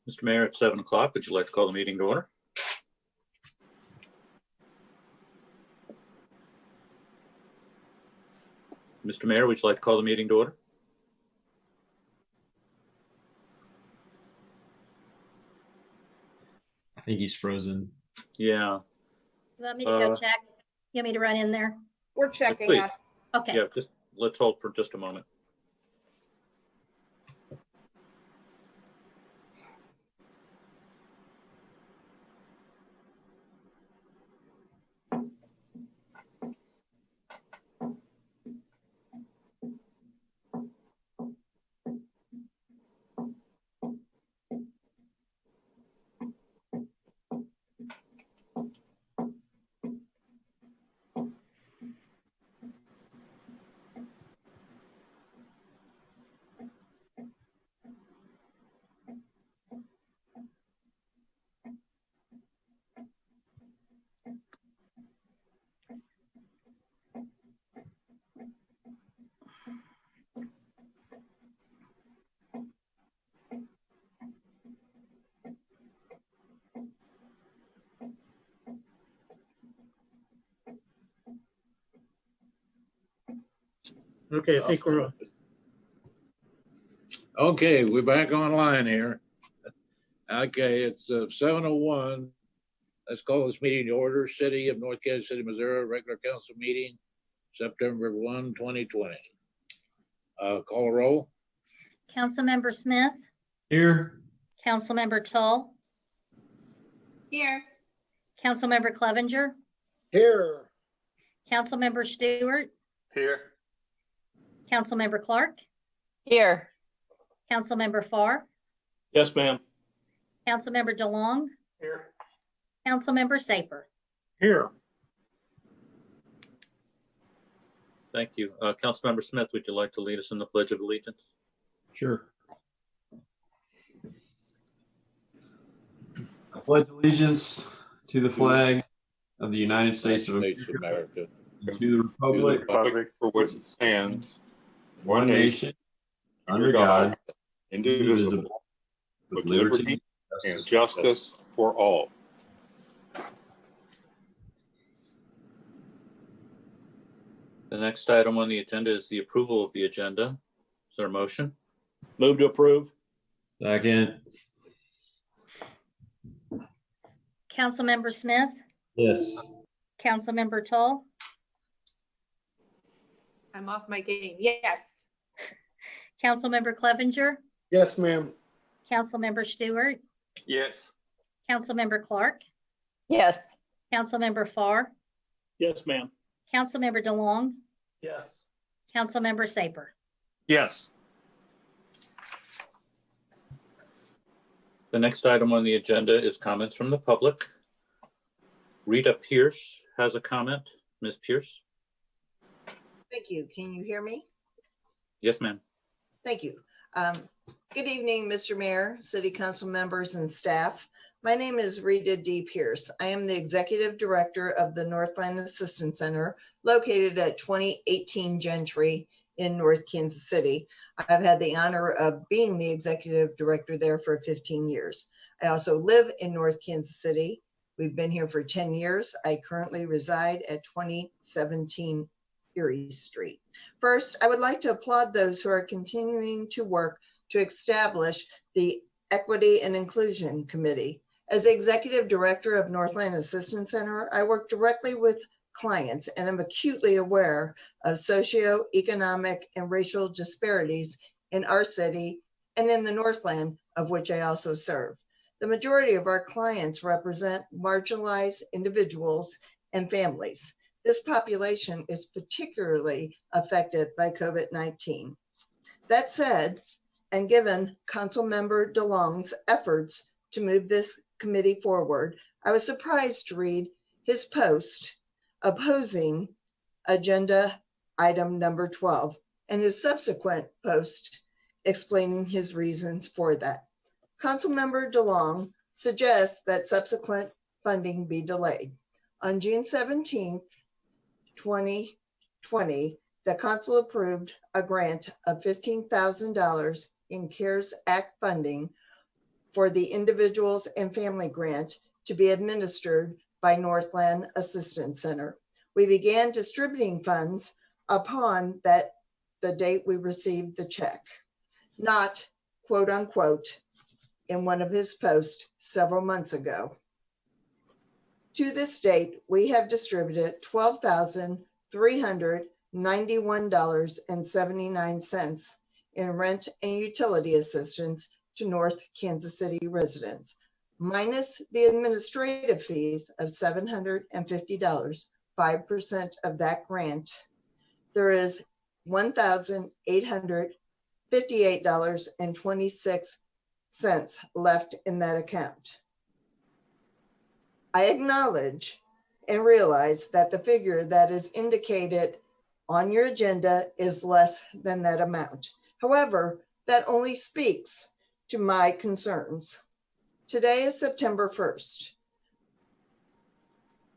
Mr. Mayor, at 7 o'clock, would you like to call the meeting to order? Mr. Mayor, would you like to call the meeting to order? I think he's frozen. Yeah. You want me to go check? You want me to run in there? We're checking please. on. Okay. Yeah, just let's hold for just a moment. Okay, I think we're, Okay, we're back online here. Okay, it's 7:01. Let's call this meeting to order. City of North Kansas City, Missouri, regular council meeting, September 1, 2020. Call a roll. Councilmember Smith, Here. Councilmember Tull, Here. Councilmember Clevenger, here, Councilmember Stewart, Here. Councilmember Clark, Here. Councilmember Farr, Yes, ma'am. Councilmember Delong, Here. Councilmember Saper. here. Thank you. Councilmember Smith, would you like to lead us in the Pledge of Allegiance? Sure. I pledge allegiance to the flag of the United States of America, and to the republic for which it stands, one nation, under God, indivisible, with liberty and justice for all. The next item on the agenda is the approval of the agenda. Is there a motion? Move to approve. Second. Councilmember Smith, Yes. Councilmember Tull, I'm off my game. Yes. Councilmember Clevenger, Yes, ma'am. Councilmember Stewart, Yes. Councilmember Clark, Yes. Councilmember Farr, Yes, ma'am. Councilmember DeLong, Yes. Councilmember Saper. Yes. The next item on the agenda is comments from the public. Rita Pierce has a comment. Ms. Pierce? Thank you. Can you hear me? Yes, ma'am. Thank you. Good evening, Mr. Mayor, City Council members and staff. My name is Rita D. Pierce. I am the Executive Director of the Northland Assistance Center located at 2018 Gentry in North Kansas City. I've had the honor of being the Executive Director there for 15 years. I also live in North Kansas City. We've been here for 10 years. I currently reside at 2017 Erie Street. First, I would like to applaud those who are continuing to work to establish the Equity and Inclusion Committee. As the Executive Director of Northland Assistance Center, I work directly with clients and am acutely aware of socioeconomic and racial disparities in our city and in the Northland, of which I also serve. The majority of our clients represent marginalized individuals and families. This population is particularly affected by COVID-19. That said, and given Councilmember DeLong's efforts to move this committee forward, I was surprised to read his post opposing agenda item number 12 and his subsequent post explaining his reasons for that. Councilmember DeLong suggests that subsequent funding be delayed. On June 17th, 2020, the council approved a grant of $15,000 in CARES Act funding for the Individuals and Family Grant to be administered by Northland Assistance Center. We began distributing funds upon the date we received the check, not quote unquote in one of his posts several months ago. To this date, we have distributed $12,391.79 in rent and utility assistance to North Kansas City residents, minus the administrative fees of $750, 5% of that grant. There is $1,858.26 left in that account. I acknowledge and realize that the figure that is indicated on your agenda is less than that amount. However, that only speaks to my concerns. Today is September 1st,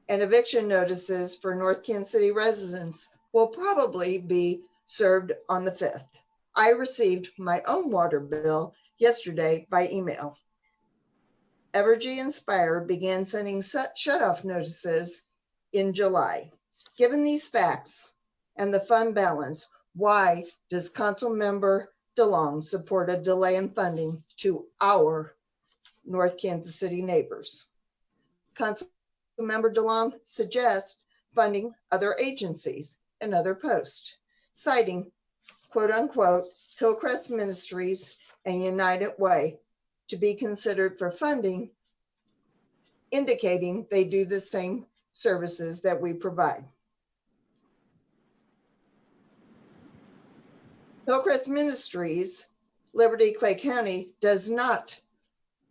and eviction notices for North Kansas City residents will probably be served on the 5th. I received my own water bill yesterday by email. Evergy and Spire began sending shut-off notices in July. Given these facts and the fund balance, why does Council Member Delong support a delay in funding to our North Kansas City neighbors? Council Member Delong suggests funding other agencies and other posts, citing quote unquote Hillcrest Ministries and United Way to be considered for funding, indicating they do the same services that we provide. Hillcrest Ministries, Liberty Clay County, does not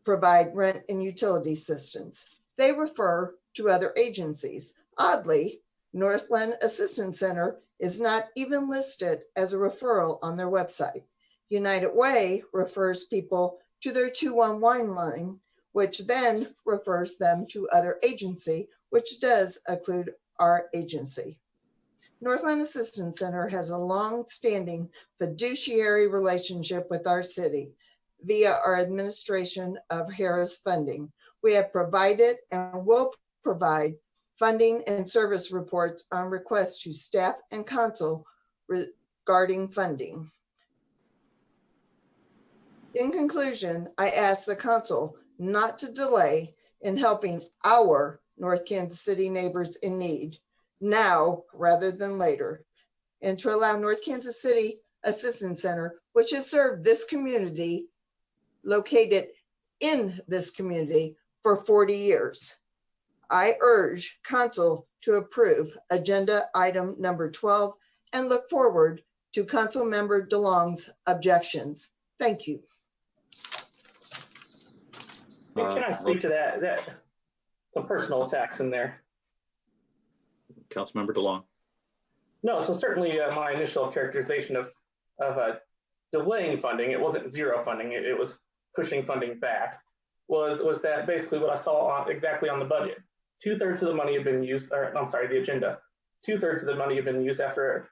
provide rent and utility assistance. They refer to other agencies. Oddly, Northland Assistance Center is not even listed as a referral on their website. United Way refers people to their 211 line, which then refers them to other agency, which does include our agency. Northland Assistance Center has a long-standing fiduciary relationship with our city via our administration of Harris funding. We have provided and will provide funding and service reports on requests to staff and council regarding funding. In conclusion, I ask the council not to delay in helping our North Kansas City neighbors in need now rather than later, and to allow North Kansas City Assistance Center, which has served this community, located in this community for 40 years. I urge council to approve agenda item number 12 and look forward to Council Member DeLong's objections. Thank you. Can I speak to that? Some personal attacks in there. Councilmember DeLong. No, so certainly my initial characterization of delaying funding, it wasn't zero funding, it was pushing funding back, was that basically what I saw exactly on the budget. 2/3 of the money had been used, or I'm sorry, the agenda. 2/3 of the money had been used after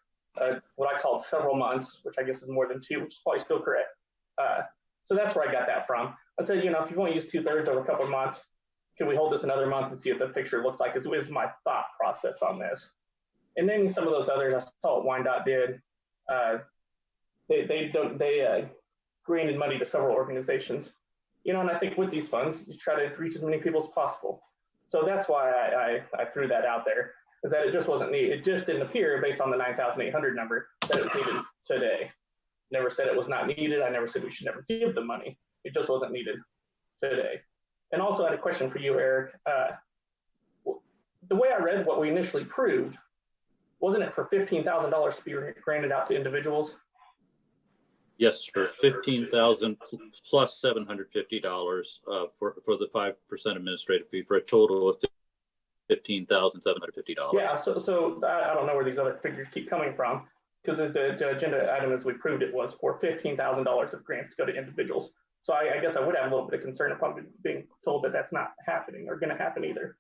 what I called several months, which I guess is more than 2, which is probably still correct. So that's where I got that from. I said, you know, if you want to use 2/3 over a couple of months, can we hold this another month and see what the picture looks like? Is my thought process on this. And then some of those others, I saw what Wyandotte did. They granted money to several organizations, you know, and I think with these funds, you try to reach as many people as possible. So that's why I threw that out there, is that it just wasn't needed. It just didn't appear based on the 9,800 number that it was needed today. Never said it was not needed. I never said we should never give the money. It just wasn't needed today. And also I had a question for you, Eric. The way I read what we initially proved, wasn't it for $15,000 to be granted out to individuals? Yes, sir. $15,000 plus $750 for the 5% administrative fee for a total of $15,750. Yeah. So I don't know where these other figures keep coming from, because the agenda item as we proved it was for $15,000 of grants to go to individuals. So I guess I would have a little bit of concern upon being told that that's not happening or going to happen either.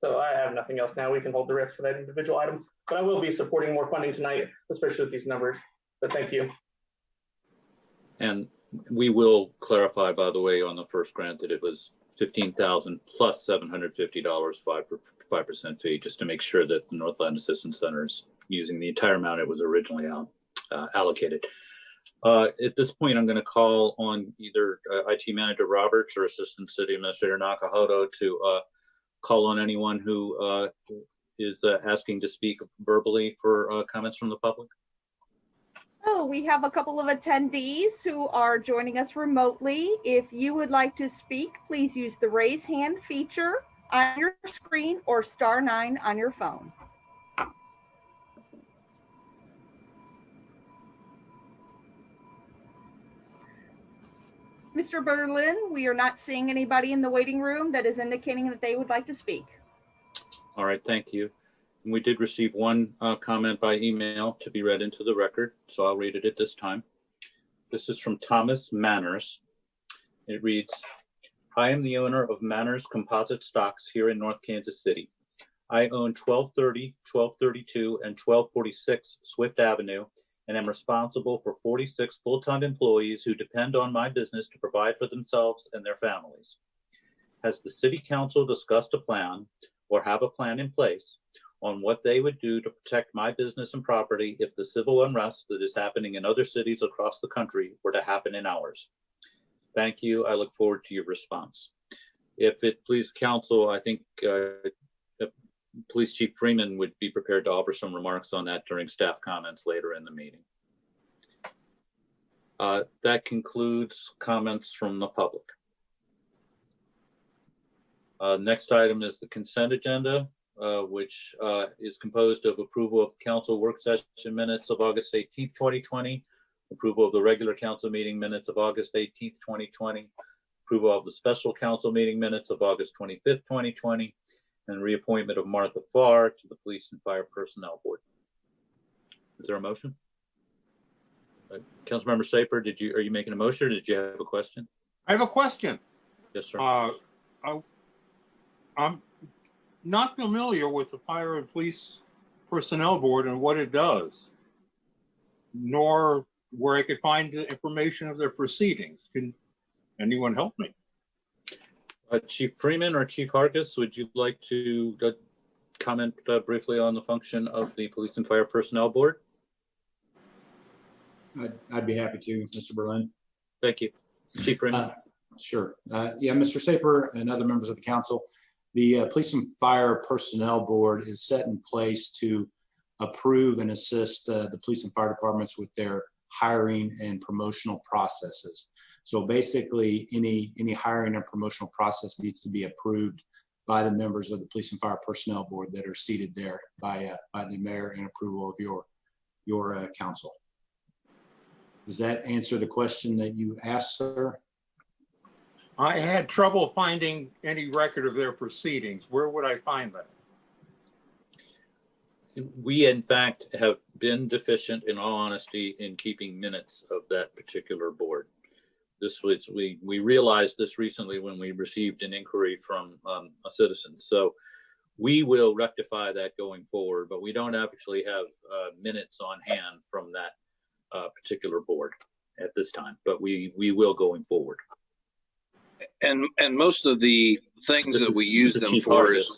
So I have nothing else now. We can hold the rest for that individual items, but I will be supporting more funding tonight, especially with these numbers. But thank you. And We will clarify, by the way, on the first grant that it was 15,000 plus $750, 5% fee, just to make sure that the Northland Assistance Center is using the entire amount it was originally allocated. At this point, I'm going to call on either IT Manager Roberts or Assistant City Administrator Nakahoto to call on anyone who is asking to speak verbally for comments from the public. Oh, we have a couple of attendees who are joining us remotely. If you would like to speak, please use the raise hand feature on your screen or *9 on your phone. Mr. Berlin, we are not seeing anybody in the waiting room that is indicating that they would like to speak. All right, thank you. And we did receive one comment by email to be read into the record, so I'll read it at this time. This is from Thomas Manners. It reads, I am the owner of Manners Composite Stocks here in North Kansas City. I own 1230, 1232, and 1246 Swift Avenue, and am responsible for 46 full-time employees who depend on my business to provide for themselves and their families. Has the City Council discussed a plan or have a plan in place on what they would do to protect my business and property if the civil unrest that is happening in other cities across the country were to happen in ours? Thank you. I look forward to your response. If it please Council, I think Police Chief Freeman would be prepared to offer some remarks on that during staff comments later in the meeting. That concludes comments from the public. Next item is the consent agenda, which is composed of approval of council work session minutes of August 18th, 2020, approval of the regular council meeting minutes of August 18th, 2020, approval of the special council meeting minutes of August 25th, 2020, and reappointment of Martha Farr to the Police and Fire Personnel Board. Is there a motion? Councilmember Saper, are you making a motion or did you have a question? I have a question. Yes, sir. I'm not familiar with the Fire and Police Personnel Board and what it does, nor where I could find the information of their proceedings. Can anyone help me? Chief Freeman or Chief Hargis, would you like to comment briefly on the function of the Police and Fire Personnel Board? I'd be happy to, Mr. Berlin. Thank you. Chief Freeman. Sure. Yeah, Mr. Saper and other members of the council, the Police and Fire Personnel Board is set in place to approve and assist the police and fire departments with their hiring and promotional processes. So basically, any hiring and promotional process needs to be approved by the members of the Police and Fire Personnel Board that are seated there by the mayor and approval of your council. Does that answer the question that you asked, sir? I had trouble finding any record of their proceedings. Where would I find that? We, in fact, have been deficient, in all honesty, in keeping minutes of that particular board. This was, we realized this recently when we received an inquiry from a citizen. So we will rectify that going forward, but we don't actually have minutes on hand from that particular board at this time, but we will going forward. And most of the things that we use them for is,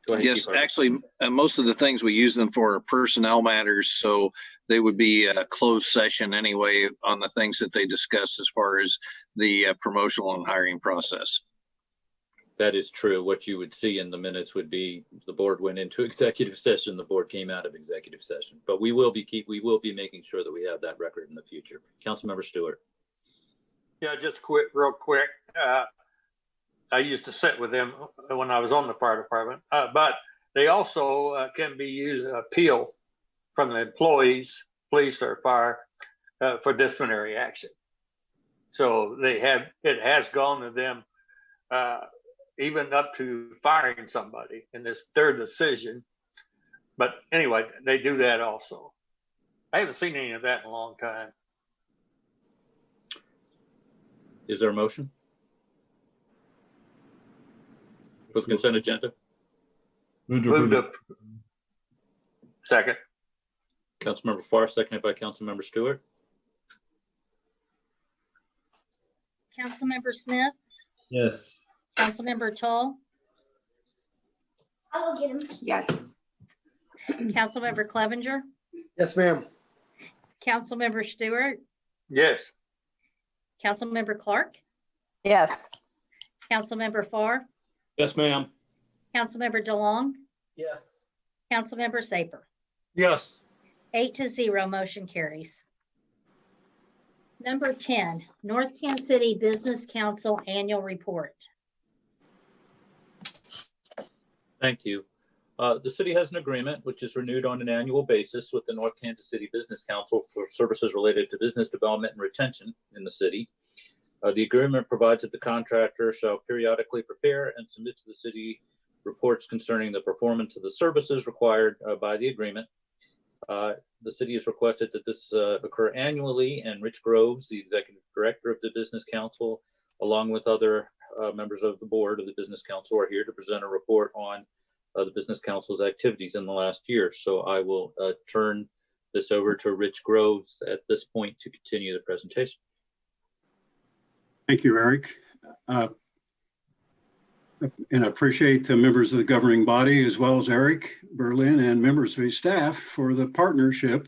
yes, actually, most of the things we use them for are personnel matters. So they would be a closed session anyway on the things that they discuss as far as the promotional and hiring process. That is true. What you would see in the minutes would be the board went into executive session, the board came out of executive session, but we will be making sure that we have that record in the future. Councilmember Stewart. Yeah, just real quick. I used to sit with them when I was on the fire department, but they also can be used appeal from the employees, police or fire, for disciplinary action. So it has gone to them, even up to firing somebody in this third decision. But anyway, they do that also. I haven't seen any of that in a long time. Is there a motion for the consent agenda? Move to Second. Councilmember Farr, seconded by Councilmember Stewart. Councilmember Smith, Yes. Councilmember Tall, I'll go get him. Yes. Councilmember Clevenger, Yes, ma'am. Councilmember Stewart, Yes. Councilmember Clark, Yes. Councilmember Farr, Yes, ma'am. Councilmember DeLong, Yes. Councilmember Saper. Yes. 8-0, motion carries. Number 10, North Kansas City Business Council Annual Report. Thank you. The city has an agreement which is renewed on an annual basis with the North Kansas City Business Council for services related to business development and retention in the city. The agreement provides that the contractor shall periodically prepare and submit to the city reports concerning the performance of the services required by the agreement. The city has requested that this occur annually, and Rich Groves, the executive director of the Business Council, along with other members of the board of the Business Council, are here to present a report on the Business Council's activities in the last year. So I will turn this over to Rich Groves at this point to continue the presentation. Thank you, Eric. And I appreciate the members of the governing body, as well as Eric Berlin and members of his staff, for the partnership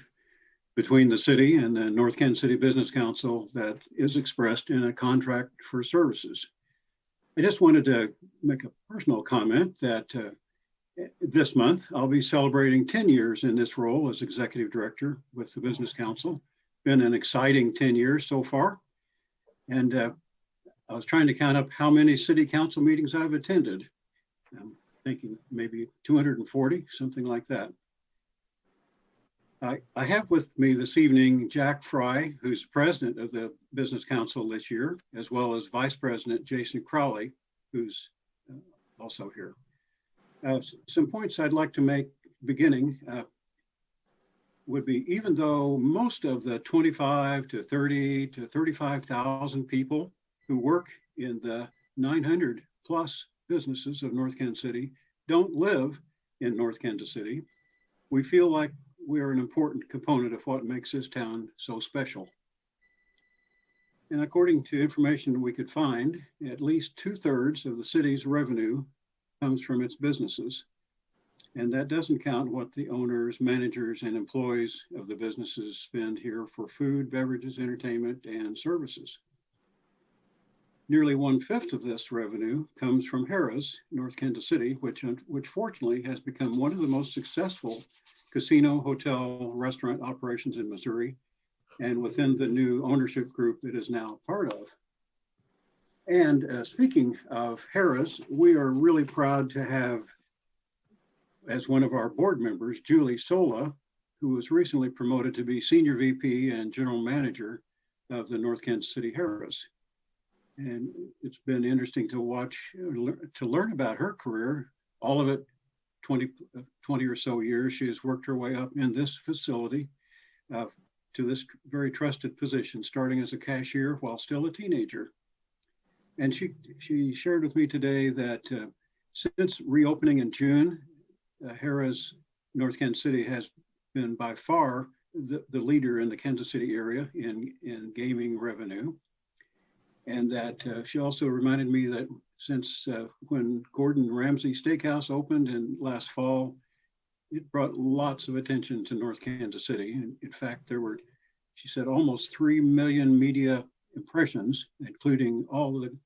between the city and the North Kansas City Business Council that is expressed in a contract for services. I just wanted to make a personal comment that this month I'll be celebrating 10 years in this role as executive director with the Business Council. Been an exciting 10 years so far. And I was trying to count up how many city council meetings I've attended. I'm thinking maybe 240, something like that. I have with me this evening Jack Fry, who's president of the Business Council this year, as well as Vice President Jason Crowley, who's also here. Some points I'd like to make beginning would be, even though most of the 25 to 30 to 35,000 people who work in the 900 plus businesses of North Kansas City don't live in North Kansas City, we feel like we're an important component of what makes this town so special. And according to information we could find, at least 2/3 of the city's revenue comes from its businesses. And that doesn't count what the owners, managers, and employees of the businesses spend here for food, beverages, entertainment, and services. Nearly 1/5 of this revenue comes from Harrah's, North Kansas City, which fortunately has become one of the most successful casino, hotel, restaurant operations in Missouri, and within the new ownership group it is now part of. And speaking of Harrah's, we are really proud to have as one of our board members, Julie Sola, who was recently promoted to be Senior VP and General Manager of the North Kansas City Harrah's. And it's been interesting to watch, to learn about her career, all of it 20 or so years. She has worked her way up in this facility to this very trusted position, starting as a cashier while still a teenager. And she shared with me today that since reopening in June, Harrah's North Kansas City has been by far the leader in the Kansas City area in gaming revenue. And that she also reminded me that since when Gordon Ramsay Steakhouse opened in last fall, it brought lots of attention to North Kansas City. And in fact, there were, she said, almost 3 million media impressions, including all of the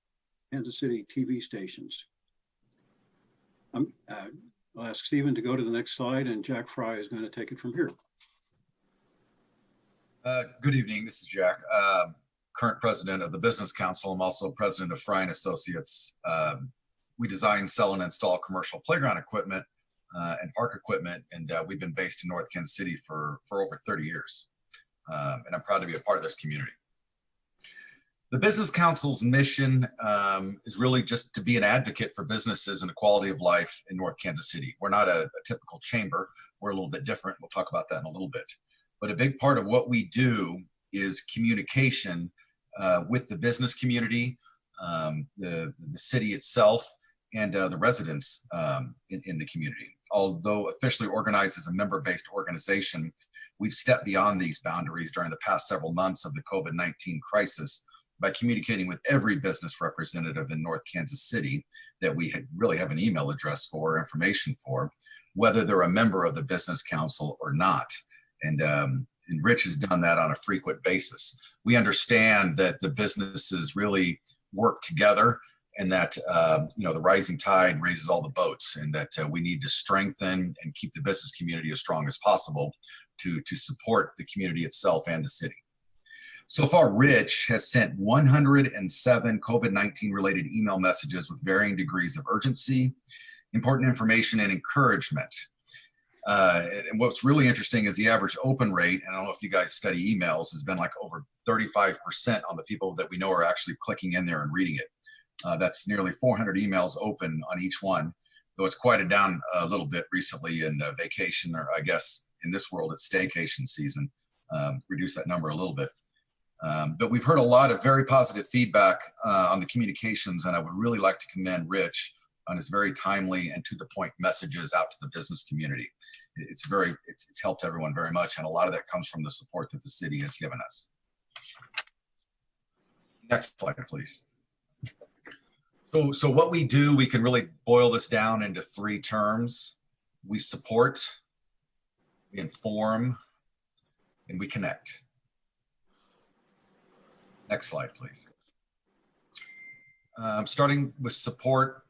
Kansas City TV stations. I'll ask Stephen to go to the next slide, and Jack Fry is going to take it from here. Good evening, this is Jack. Current president of the Business Council. I'm also president of Fry & Associates. We design, sell, and install commercial playground equipment and park equipment, and we've been based in North Kansas City for over 30 years. And I'm proud to be a part of this community. The Business Council's mission is really just to be an advocate for businesses and the quality of life in North Kansas City. We're not a typical chamber. We're a little bit different. We'll talk about that in a little bit. But a big part of what we do is communication with the business community, the city itself, and the residents in the community. Although officially organized as a member-based organization, we've stepped beyond these boundaries during the past several months of the COVID-19 crisis by communicating with every business representative in North Kansas City that we really have an email address for, information for, whether they're a member of the Business Council or not. And Rich has done that on a frequent basis. We understand that the businesses really work together, and that the rising tide raises all the boats, and that we need to strengthen and keep the business community as strong as possible to support the community itself and the city. So far, Rich has sent 107 COVID-19 related email messages with varying degrees of urgency, important information, and encouragement. And what's really interesting is the average open rate, and I don't know if you guys study emails, has been like over 35% on the people that we know are actually clicking in there and reading it. That's nearly 400 emails open on each one, though it's quieted down a little bit recently in vacation, or I guess in this world it's staycation season, reduce that number a little bit. But we've heard a lot of very positive feedback on the communications, and I would really like to commend Rich on his very timely and to the point messages out to the business community. It's helped everyone very much, and a lot of that comes from the support that the city has given us. Next slide, please. So what we do, we can really boil this down into 3 terms. We support, we inform, and we connect. Next slide, please. Starting with support,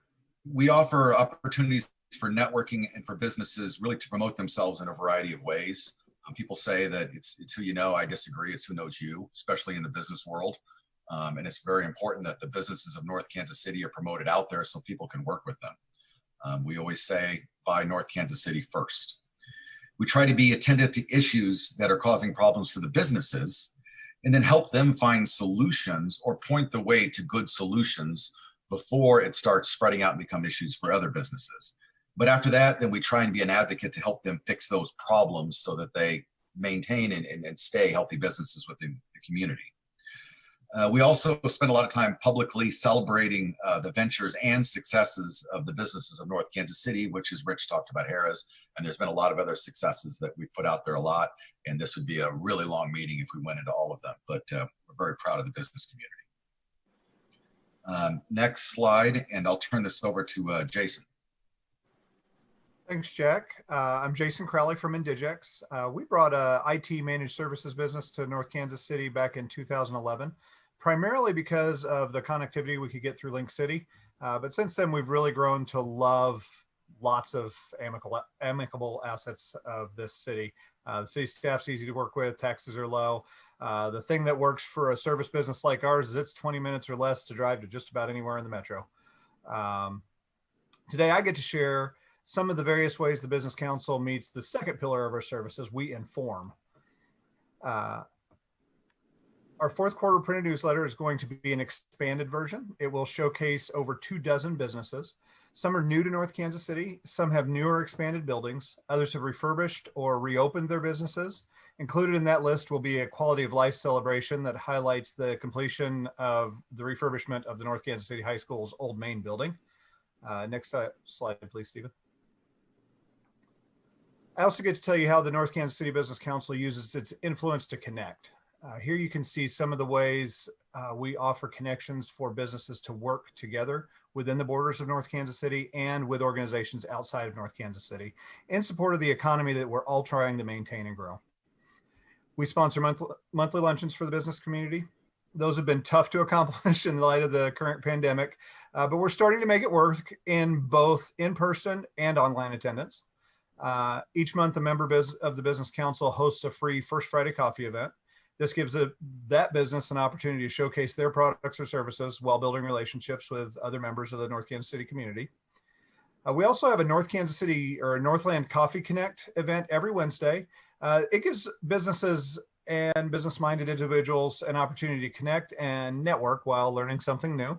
we offer opportunities for networking and for businesses really to promote themselves in a variety of ways. People say that it's who you know. I disagree. It's who knows you, especially in the business world. And it's very important that the businesses of North Kansas City are promoted out there so people can work with them. We always say, buy North Kansas City first. We try to be attentive to issues that are causing problems for the businesses, and then help them find solutions or point the way to good solutions before it starts spreading out and become issues for other businesses. But after that, then we try and be an advocate to help them fix those problems so that they maintain and stay healthy businesses within the community. We also spend a lot of time publicly celebrating the ventures and successes of the businesses of North Kansas City, which is Rich talked about Harrah's, and there's been a lot of other successes that we've put out there a lot, and this would be a really long meeting if we went into all of them, but we're very proud of the business community. Next slide, and I'll turn this over to Jason. Thanks, Jack. I'm Jason Crowley from Indigex. We brought a IT managed services business to North Kansas City back in 2011. Primarily because of the connectivity we could get through Link City. But since then, we've really grown to love lots of amicable assets of this city. The city staff's easy to work with, taxes are low. The thing that works for a service business like ours is it's 20 minutes or less to drive to just about anywhere in the metro. Today, I get to share some of the various ways the Business Council meets the second pillar of our services, we inform. Our 4th quarter printed newsletter is going to be an expanded version. It will showcase over 24 businesses. Some are new to North Kansas City. Some have newer expanded buildings. Others have refurbished or reopened their businesses. Included in that list will be a quality of life celebration that highlights the completion of the refurbishment of the North Kansas City High School's old main building. Next slide, please, Stephen. I also get to tell you how the North Kansas City Business Council uses its influence to connect. Here you can see some of the ways we offer connections for businesses to work together within the borders of North Kansas City and with organizations outside of North Kansas City in support of the economy that we're all trying to maintain and grow. We sponsor monthly luncheons for the business community. Those have been tough to accomplish in light of the current pandemic, but we're starting to make it work in both in-person and online attendance. Each month, a member of the Business Council hosts a free First Friday coffee event. This gives that business an opportunity to showcase their products or services while building relationships with other members of the North Kansas City community. We also have a North Kansas City or Northland Coffee Connect event every Wednesday. It gives businesses and business-minded individuals an opportunity to connect and network while learning something new.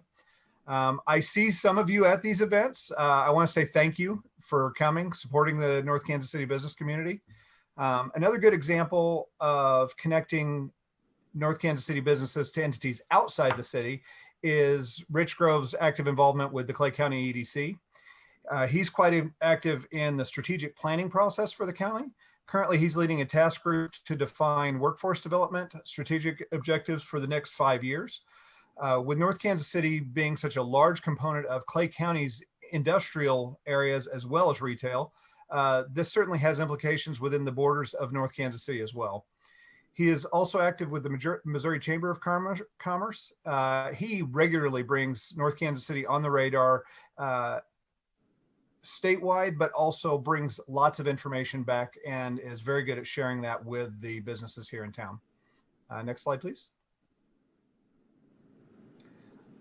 I see some of you at these events. I want to say thank you for coming, supporting the North Kansas City business community. Another good example of connecting North Kansas City businesses to entities outside the city is Rich Grove's active involvement with the Clay County EDC. He's quite active in the strategic planning process for the county. Currently, he's leading a task group to define workforce development, strategic objectives for the next 5 years. With North Kansas City being such a large component of Clay County's industrial areas as well as retail, this certainly has implications within the borders of North Kansas City as well. He is also active with the Missouri Chamber of Commerce. He regularly brings North Kansas City on the radar statewide, but also brings lots of information back and is very good at sharing that with the businesses here in town. Next slide, please.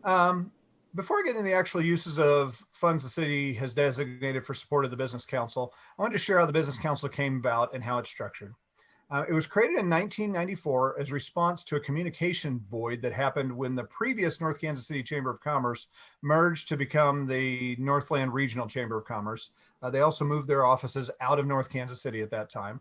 Before I get into the actual uses of funds the city has designated for support of the Business Council, I wanted to share how the Business Council came about and how it's structured. It was created in 1994 as a response to a communication void that happened when the previous North Kansas City Chamber of Commerce merged to become the Northland Regional Chamber of Commerce. They also moved their offices out of North Kansas City at that time.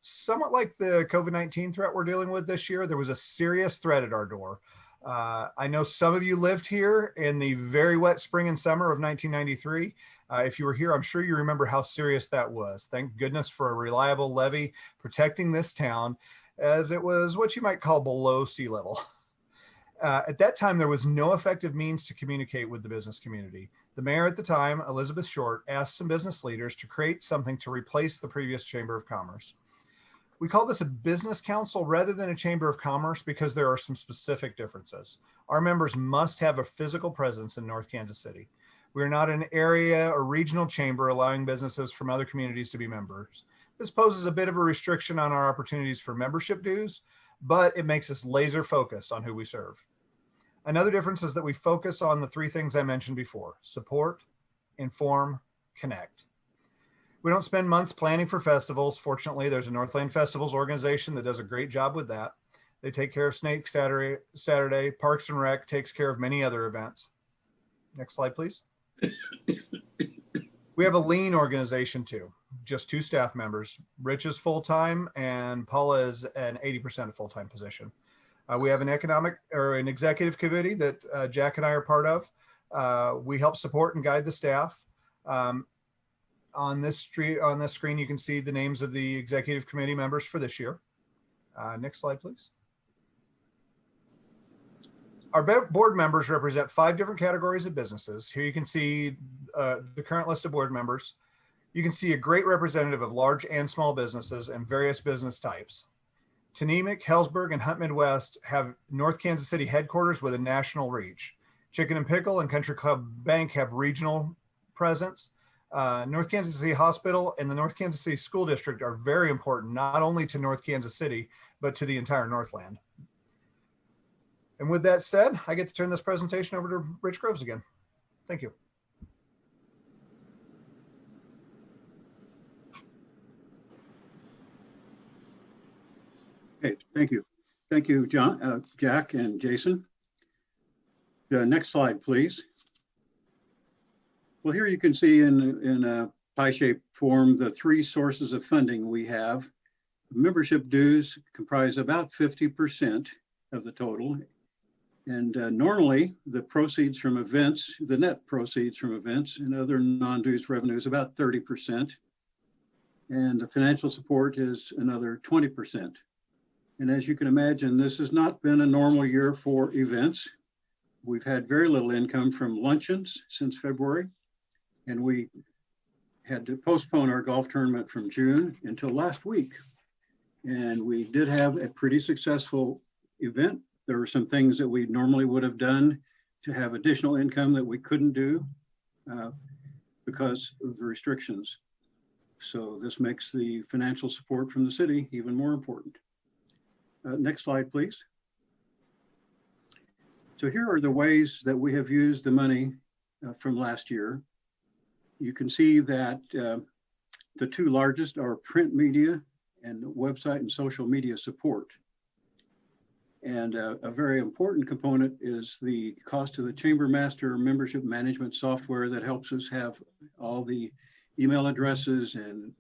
Somewhat like the COVID-19 threat we're dealing with this year, there was a serious threat at our door. I know some of you lived here in the very wet spring and summer of 1993. If you were here, I'm sure you remember how serious that was. Thank goodness for a reliable levee protecting this town, as it was what you might call below sea level. At that time, there was no effective means to communicate with the business community. The mayor at the time, Elizabeth Short, asked some business leaders to create something to replace the previous Chamber of Commerce. We call this a business council rather than a chamber of commerce because there are some specific differences. Our members must have a physical presence in North Kansas City. We're not an area or regional chamber allowing businesses from other communities to be members. This poses a bit of a restriction on our opportunities for membership dues, but it makes us laser focused on who we serve. Another difference is that we focus on the three things I mentioned before: support, inform, connect. We don't spend months planning for festivals. Fortunately, there's a Northland Festivals organization that does a great job with that. They take care of Snake Saturday. Parks and Rec takes care of many other events. Next slide, please. We have a lean organization too, just 2 staff members. Rich is full-time and Paula is an 80% full-time position. We have an executive committee that Jack and I are part of. We help support and guide the staff. On this screen, you can see the names of the executive committee members for this year. Next slide, please. Our board members represent 5 different categories of businesses. Here you can see the current list of board members. You can see a great representative of large and small businesses and various business types. Tnemec, Hellsburg, and Hunt Midwest have North Kansas City headquarters with a national reach. Chicken and Pickle and Country Club Bank have regional presence. North Kansas City Hospital and the North Kansas City School District are very important, not only to North Kansas City, but to the entire Northland. And with that said, I get to turn this presentation over to Rich Groves again. Thank you. Okay, thank you. Thank you, John, Jack and Jason. The next slide, please. Well, here you can see in a pie-shaped form the 3 sources of funding we have. Membership dues comprise about 50% of the total. And normally the proceeds from events, the net proceeds from events and other non-dues revenue is about 30%. And the financial support is another 20%. And as you can imagine, this has not been a normal year for events. We've had very little income from luncheons since February. And we had to postpone our golf tournament from June until last week. And we did have a pretty successful event. There were some things that we normally would have done to have additional income that we couldn't do because of the restrictions. So this makes the financial support from the city even more important. Next slide, please. So here are the ways that we have used the money from last year. You can see that the 2 largest are print media and website and social media support. And a very important component is the cost of the Chamber Master membership management software that helps us have all the email addresses and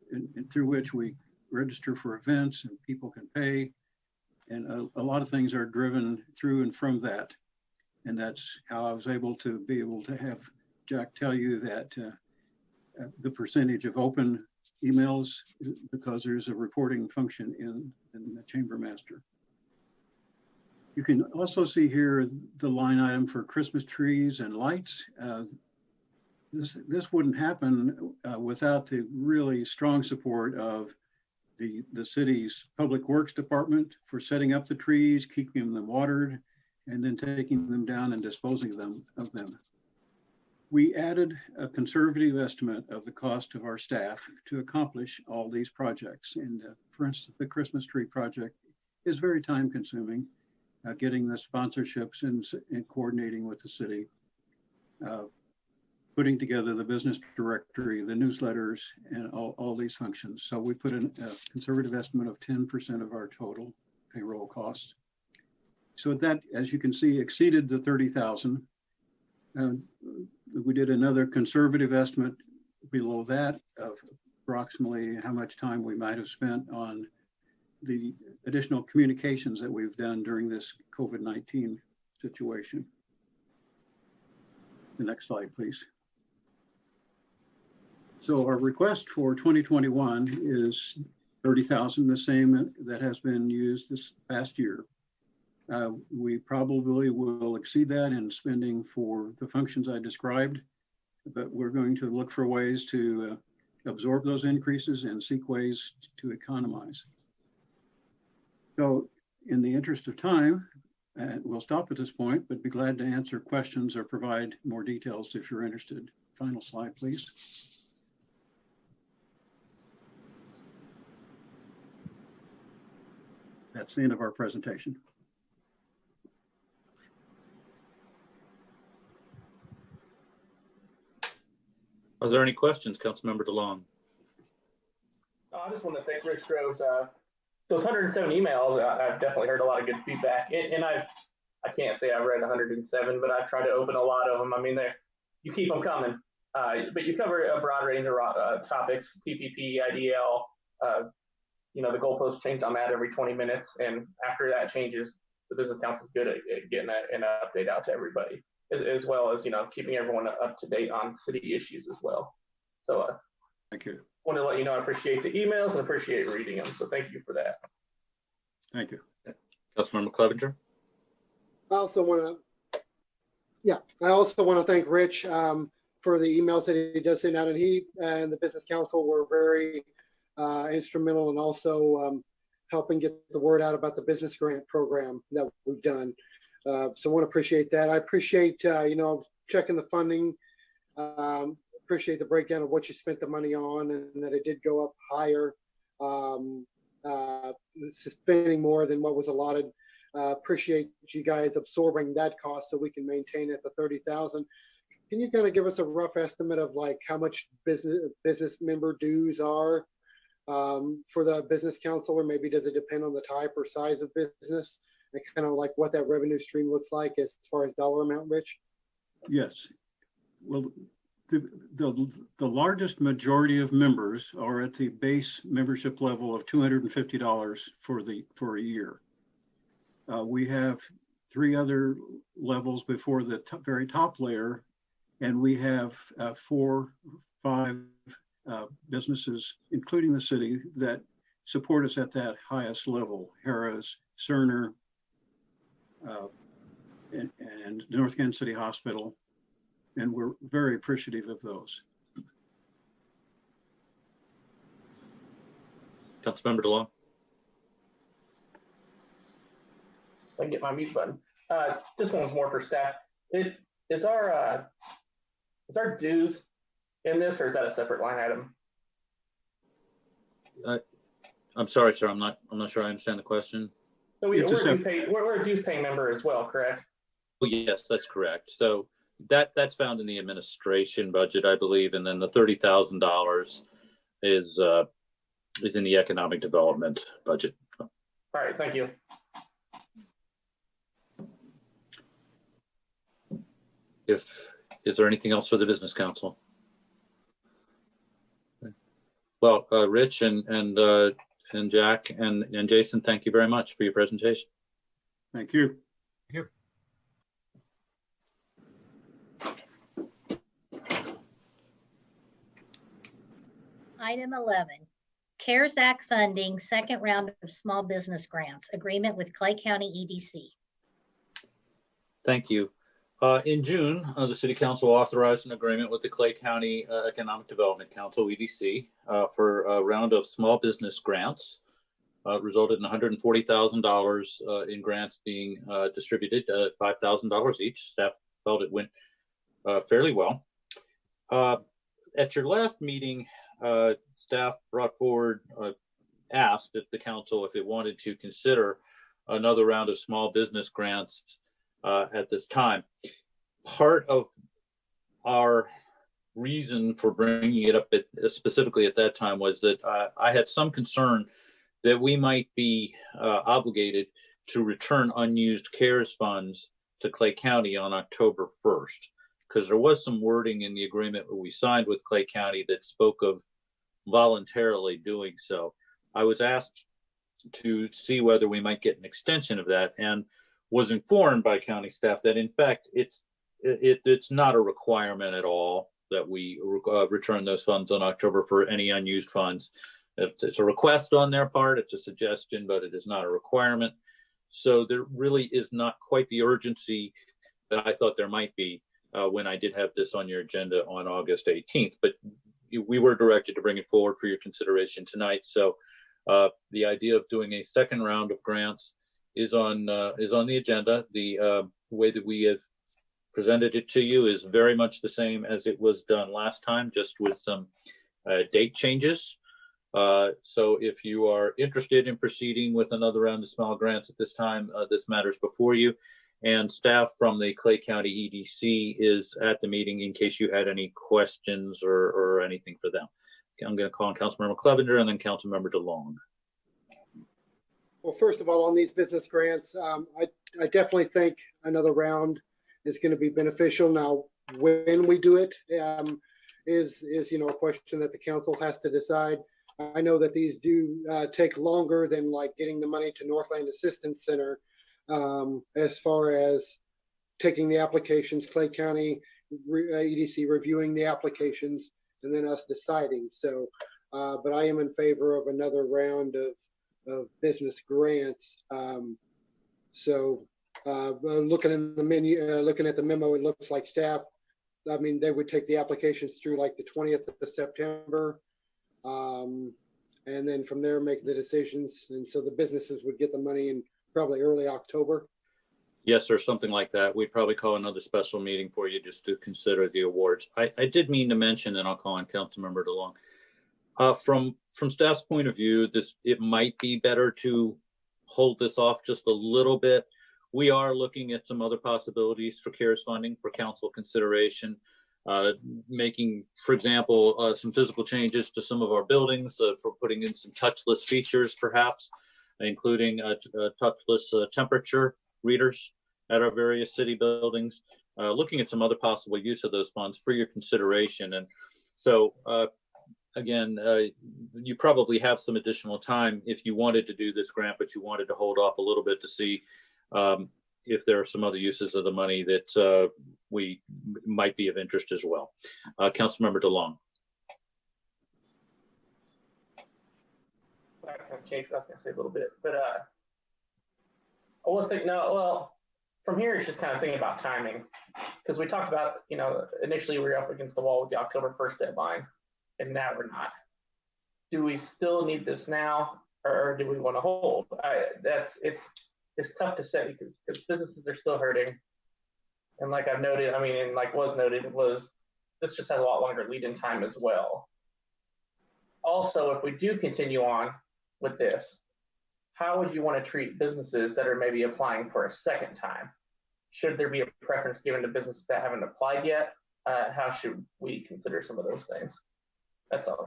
through which we register for events and people can pay. And a lot of things are driven through and from that. And that's how I was able to have Jack tell you that the percentage of open emails, because there's a reporting function in the Chamber Master. You can also see here the line item for Christmas trees and lights. This wouldn't happen without the really strong support of the city's Public Works Department for setting up the trees, keeping them watered, and then taking them down and disposing of them. We added a conservative estimate of the cost of our staff to accomplish all these projects. And for instance, the Christmas tree project is very time consuming, getting the sponsorships and coordinating with the city, putting together the business directory, the newsletters, and all these functions. So we put in a conservative estimate of 10% of our total payroll costs. So that, as you can see, exceeded the 30,000. We did another conservative estimate below that of approximately how much time we might have spent on the additional communications that we've done during this COVID-19 situation. The next slide, please. So our request for 2021 is 30,000, the same that has been used this past year. We probably will exceed that in spending for the functions I described, but we're going to look for ways to absorb those increases and seek ways to economize. So in the interest of time, we'll stop at this point, but be glad to answer questions or provide more details if you're interested. Final slide, please. That's the end of our presentation. Are there any questions, Councilmember Delong? I just want to thank Rich Groves. Those 107 emails, I've definitely heard a lot of good feedback, and I can't say I've read 107, but I've tried to open a lot of them. I mean, you keep them coming, but you cover a broad range of topics: PPP, IDL. You know, the goalposts change on that every 20 minutes, and after that changes, the business council is good at getting an update out to everybody, as well as, you know, keeping everyone up to date on city issues as well. So thank you. I want to let you know I appreciate the emails and appreciate reading them. So thank you for that. Thank you. Councilmember Clevenger. I also want to thank Rich for the emails that he does send out, and he and the business council were very instrumental in also helping get the word out about the business grant program that we've done. So I want to appreciate that. I appreciate, you know, checking the funding. Appreciate the breakdown of what you spent the money on, and that it did go up higher, spending more than what was allotted. Appreciate you guys absorbing that cost so we can maintain at the 30,000. Can you kind of give us a rough estimate of like how much business member dues are for the business council, or maybe does it depend on the type or size of business, and kind of like what that revenue stream looks like as far as dollar amount, Rich? Yes. Well, the largest majority of members are at the base membership level of $250 for a year. We have 3 other levels before the very top layer, and we have 4 or 5 businesses, including the city, that support us at that highest level: Harrah's, Cerner, and North Kansas City Hospital. And we're very appreciative of those. Councilmember Delong. I can get my mute button. This one's more for staff. Is our dues in this, or is that a separate line item? I'm sorry, sir. I'm not sure I understand the question. So we're a dues paying member as well, correct? Oh, yes, that's correct. So that's found in the administration budget, I believe, and then the $30,000 is in the economic development budget. All right, thank you. Is there anything else for the business council? Well, Rich and Jack and Jason, thank you very much for your presentation. Thank you. Thank you. Item 11, CARES Act funding, second round of small business grants, agreement with Clay County EDC. Thank you. In June, the City Council authorized an agreement with the Clay County Economic Development Council, EDC, for a round of small business grants. Resulted in $140,000 in grants being distributed, $5,000 each. Staff felt it went fairly well. At your last meeting, staff brought forward, asked if the council, if it wanted to consider another round of small business grants at this time. Part of our reason for bringing it up specifically at that time was that I had some concern that we might be obligated to return unused CARES funds to Clay County on October 1st, because there was some wording in the agreement that we signed with Clay County that spoke of voluntarily doing so. I was asked to see whether we might get an extension of that, and was informed by county staff that in fact it's not a requirement at all that we return those funds on October for any unused funds. It's a request on their part, it's a suggestion, but it is not a requirement. So there really is not quite the urgency that I thought there might be when I did have this on your agenda on August 18th. But we were directed to bring it forward for your consideration tonight. So the idea of doing a second round of grants is on the agenda. The way that we have presented it to you is very much the same as it was done last time, just with some date changes. So if you are interested in proceeding with another round of small grants at this time, this matters before you. And staff from the Clay County EDC is at the meeting in case you had any questions or anything for them. I'm going to call on Councilmember Clevenger and then Councilmember DeLong. Well, first of all, on these business grants, I definitely think another round is going to be beneficial. Now, when we do it is a question that the council has to decide. I know that these do take longer than like getting the money to Northland Assistance Center, as far as taking the applications, Clay County EDC reviewing the applications, and then us deciding. So, but I am in favor of another round of business grants. Looking in the menu, looking at the memo, it looks like staff, I mean, they would take the applications through like the 20th of September. And then from there make the decisions. And so the businesses would get the money in probably early October. Yes, or something like that. We'd probably call another special meeting for you just to consider the awards. I did mean to mention, and I'll call on Councilmember DeLong. From staff's point of view, it might be better to hold this off just a little bit. We are looking at some other possibilities for CARES funding for council consideration. Making, for example, some physical changes to some of our buildings, for putting in some touchless features, perhaps, including touchless temperature readers at our various city buildings, looking at some other possible use of those funds for your consideration. And so, again, you probably have some additional time if you wanted to do this grant, but you wanted to hold off a little bit to see if there are some other uses of the money that we might be of interest as well. Councilmember DeLong. I kind of changed what I was going to say a little bit, but I was thinking, from here it's just kind of thinking about timing, because we talked about, initially we were up against the wall with the October 1st deadline, and now we're not. Do we still need this now, or do we want to hold? It's tough to say because businesses are still hurting. And like I've noted, and like was noted, this just has a lot longer lead in time as well. Also, if we do continue on with this, how would you want to treat businesses that are maybe applying for a second time? Should there be a preference given to businesses that haven't applied yet? How should we consider some of those things? That's all.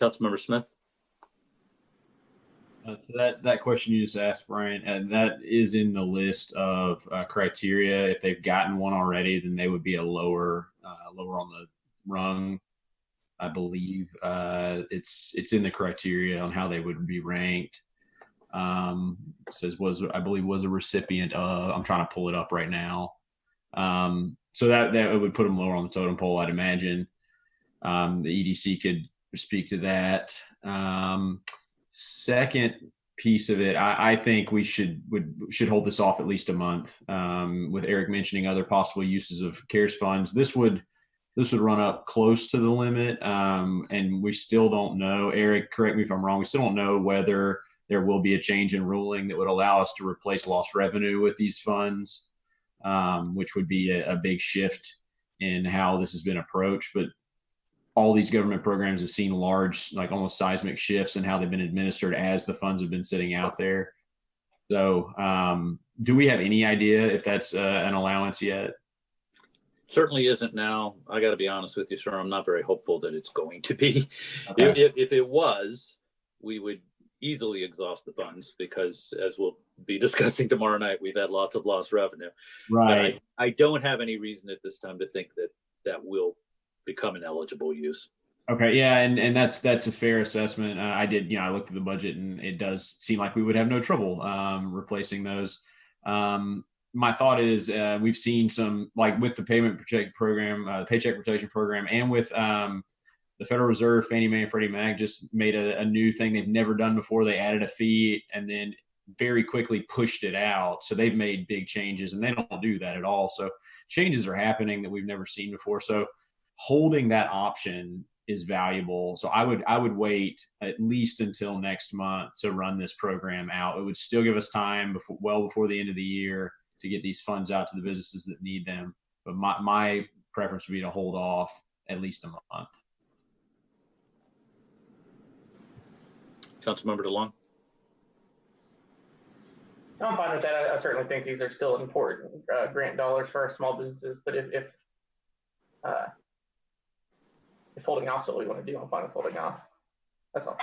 Councilmember Smith. So that question you just asked, Brian, and that is in the list of criteria. If they've gotten one already, then they would be a lower on the rung. I believe it's in the criteria on how they would be ranked. It says was a recipient of. I'm trying to pull it up right now. So that would put them lower on the totem pole, I'd imagine. The EDC could speak to that. Second, piece of it, I think we should hold this off at least a month. With Eric mentioning other possible uses of CARES funds, this would run up close to the limit, and we still don't know. Eric, correct me if I'm wrong. We still don't know whether there will be a change in ruling that would allow us to replace lost revenue with these funds, which would be a big shift in how this has been approached. But all these government programs have seen large, like almost seismic shifts in how they've been administered as the funds have been sitting out there. So do we have any idea if that's an allowance yet? Certainly isn't now. I got to be honest with you, sir. I'm not very hopeful that it's going to be. Okay. If it was, we would easily exhaust the funds because, as we'll be discussing tomorrow night, we've had lots of lost revenue. Right. But I don't have any reason at this time to think that will become an eligible use. Okay, yeah, and that's a fair assessment. I looked at the budget, and it does seem like we would have no trouble replacing those. My thought is we've seen some, like with the Paycheck Protection Program, and with the Federal Reserve, Fannie Mae and Freddie Mac just made a new thing they've never done before. They added a fee and then very quickly pushed it out. So they've made big changes, and they don't do that at all. So changes are happening that we've never seen before. So holding that option is valuable. So I would wait at least until next month to run this program out. It would still give us time well before the end of the year to get these funds out to the businesses that need them. But my preference would be to hold off at least a month. Councilmember DeLong. I'm fine with that. I certainly think these are still important grant dollars for our small businesses. But if holding off is what we want to do, I'm fine with holding off. That's all.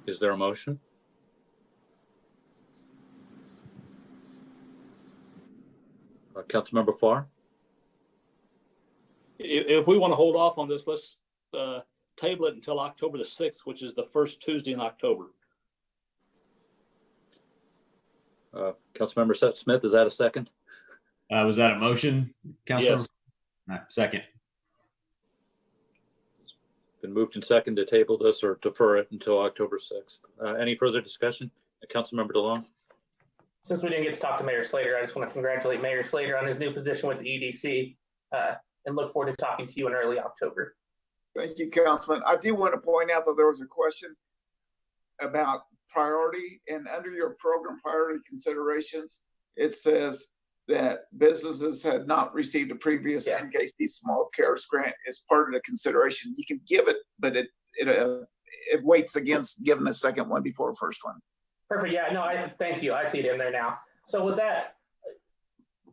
Is there a motion? Councilmember Farr? If we want to hold off on this, let's table it until October the 6th, which is the first Tuesday in October. Councilmember Smith, is that a second? Was that a motion, Councilmember? Yes. Second. Been moved and second to table this or defer it until October 6th. Any further discussion? Councilmember DeLong? Since we didn't get to talk to Mayor Slater, I just want to congratulate Mayor Slater on his new position with the EDC and look forward to talking to you in early October. Thank you, Councilman. I do want to point out that there was a question about priority, and under your program priority considerations, it says that businesses had not received a previous NKC Small CARES grant as part of the consideration. You can give it, but it weights against giving a second one before the first one. Perfect. Yeah, no, thank you. I see it in there now. So was that,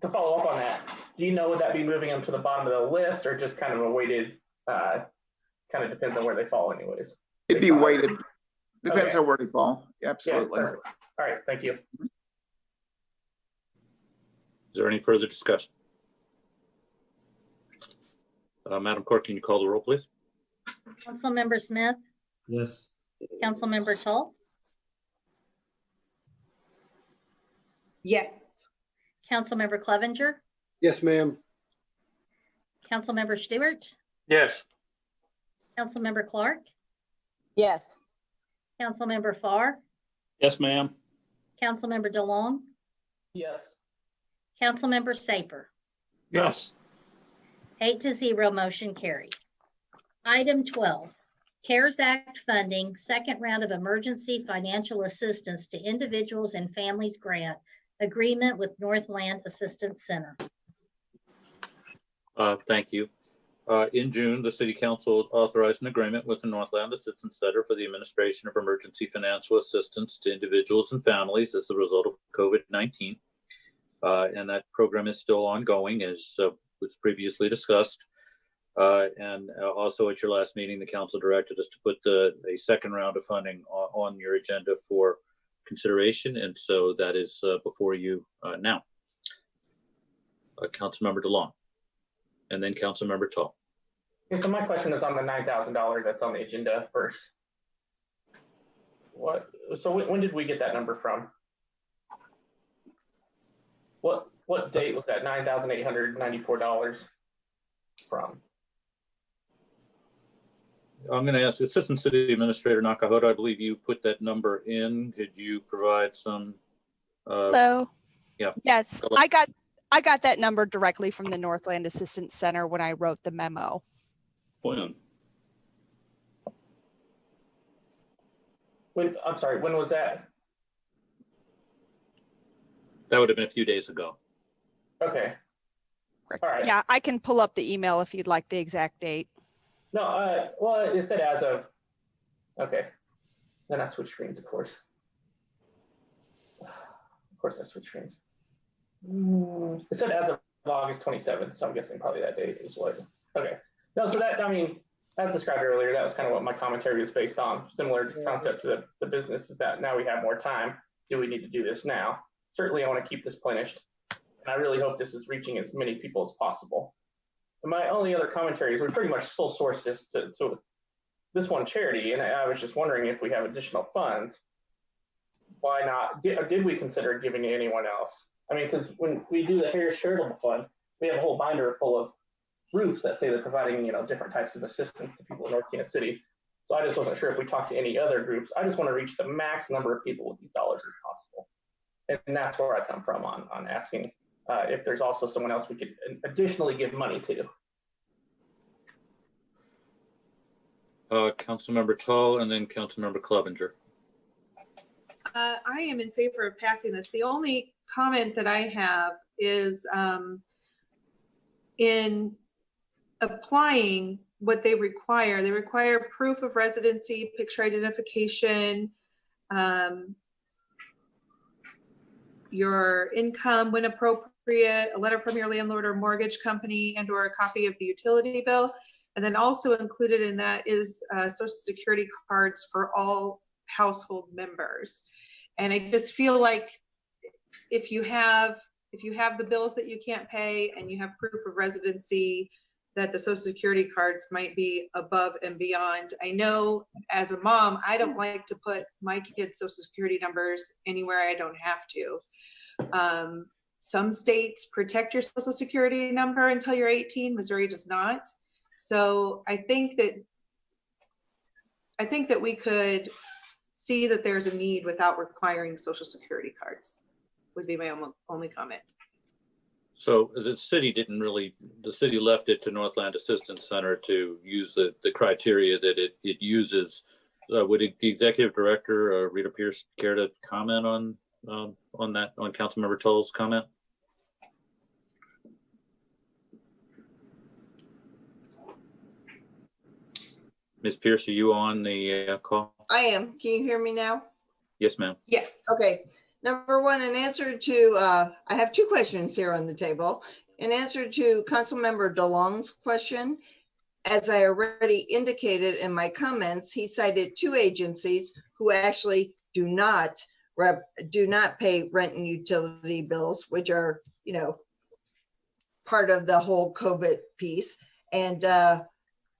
to follow up on that, do you know, would that be moving them to the bottom of the list or just kind of a weighted, kind of depends on where they fall anyways? It'd be weighted. Depends on where they fall. Absolutely. Yeah, all right. Thank you. Is there any further discussion? Madam Clerk, can you call the roll, please? Councilmember Smith, Yes. Councilmember Tull, Yes. Councilmember Clevenger, Yes, ma'am. Councilmember Stewart, Yes. Councilmember Clark, Yes. Councilmember Farr, Yes, ma'am. Councilmember DeLong, Yes. Councilmember Saper. Yes. 8-0, motion carried. Item 12, CARES Act funding, second round of emergency financial assistance to individuals and families grant agreement with Northland Assistance Center. Thank you. In June, the City Council authorized an agreement with the Northland Assistance Center for the administration of emergency financial assistance to individuals and families as a result of COVID-19. And that program is still ongoing, as was previously discussed. And also at your last meeting, the council directed us to put a second round of funding on your agenda for consideration. And so that is before you now. Councilmember DeLong, and then Councilmember Tull. Okay, so my question is on the $9,000 that's on the agenda first. So when did we get that number from? What date was that $9,894 from? I'm going to ask Assistant City Administrator Nakahota, I believe you put that number in. Could you provide some? Hello. Yeah. Yes, I got that number directly from the Northland Assistance Center when I wrote the memo. When? I'm sorry, when was that? That would have been a few days ago. Okay. All right. Yeah, I can pull up the email if you'd like the exact date. No, well, it said as of, okay. Then I switched screens, of course. Of course I switched screens. It said as of August 27th, so I'm guessing probably that date is what, okay. No, so that, I mean, as described earlier, that was kind of what my commentary was based on. Similar concept to the business is that now we have more time. Do we need to do this now? Certainly I want to keep this plenished. And I really hope this is reaching as many people as possible. And my only other commentary is we pretty much sole source this to this one charity. And I was just wondering if we have additional funds, why not? Did we consider giving to anyone else? I mean, because when we do the Harris Charitable Fund, we have a whole binder full of groups that say they're providing, you know, different types of assistance to people in North Kansas City. So I just wasn't sure if we talked to any other groups. I just want to reach the max number of people with these dollars as possible. And that's where I come from on asking if there's also someone else we could additionally give money to. Councilmember Tull and then Councilmember Clevenger. I am in favor of passing this. The only comment that I have is in applying what they require proof of residency, picture identification, your income when appropriate, a letter from your landlord or mortgage company, and or a copy of the utility bill. And then also included in that is Social Security cards for all household members. And I just feel like if you have the bills that you can't pay and you have proof of residency, that the Social Security cards might be above and beyond. I know as a mom, I don't like to put my kids' Social Security numbers anywhere I don't have to. Some states protect your Social Security number until you're 18. Missouri does not. So I think that we could see that there's a need without requiring Social Security cards, would be my only comment. So the city the city left it to Northland Assistance Center to use the criteria that it uses. Would the executive director, Rita Pierce, care to comment on that, on Councilmember Tull's comment? Ms. Pierce, are you on the call? I am. Can you hear me now? Yes, ma'am. Yes. Okay. Number one, in answer to, I have two questions here on the table. In answer to Councilmember Delong's question, as I already indicated in my comments, he cited two agencies who actually do not pay rent and utility bills, which are, you know, part of the whole COVID piece. And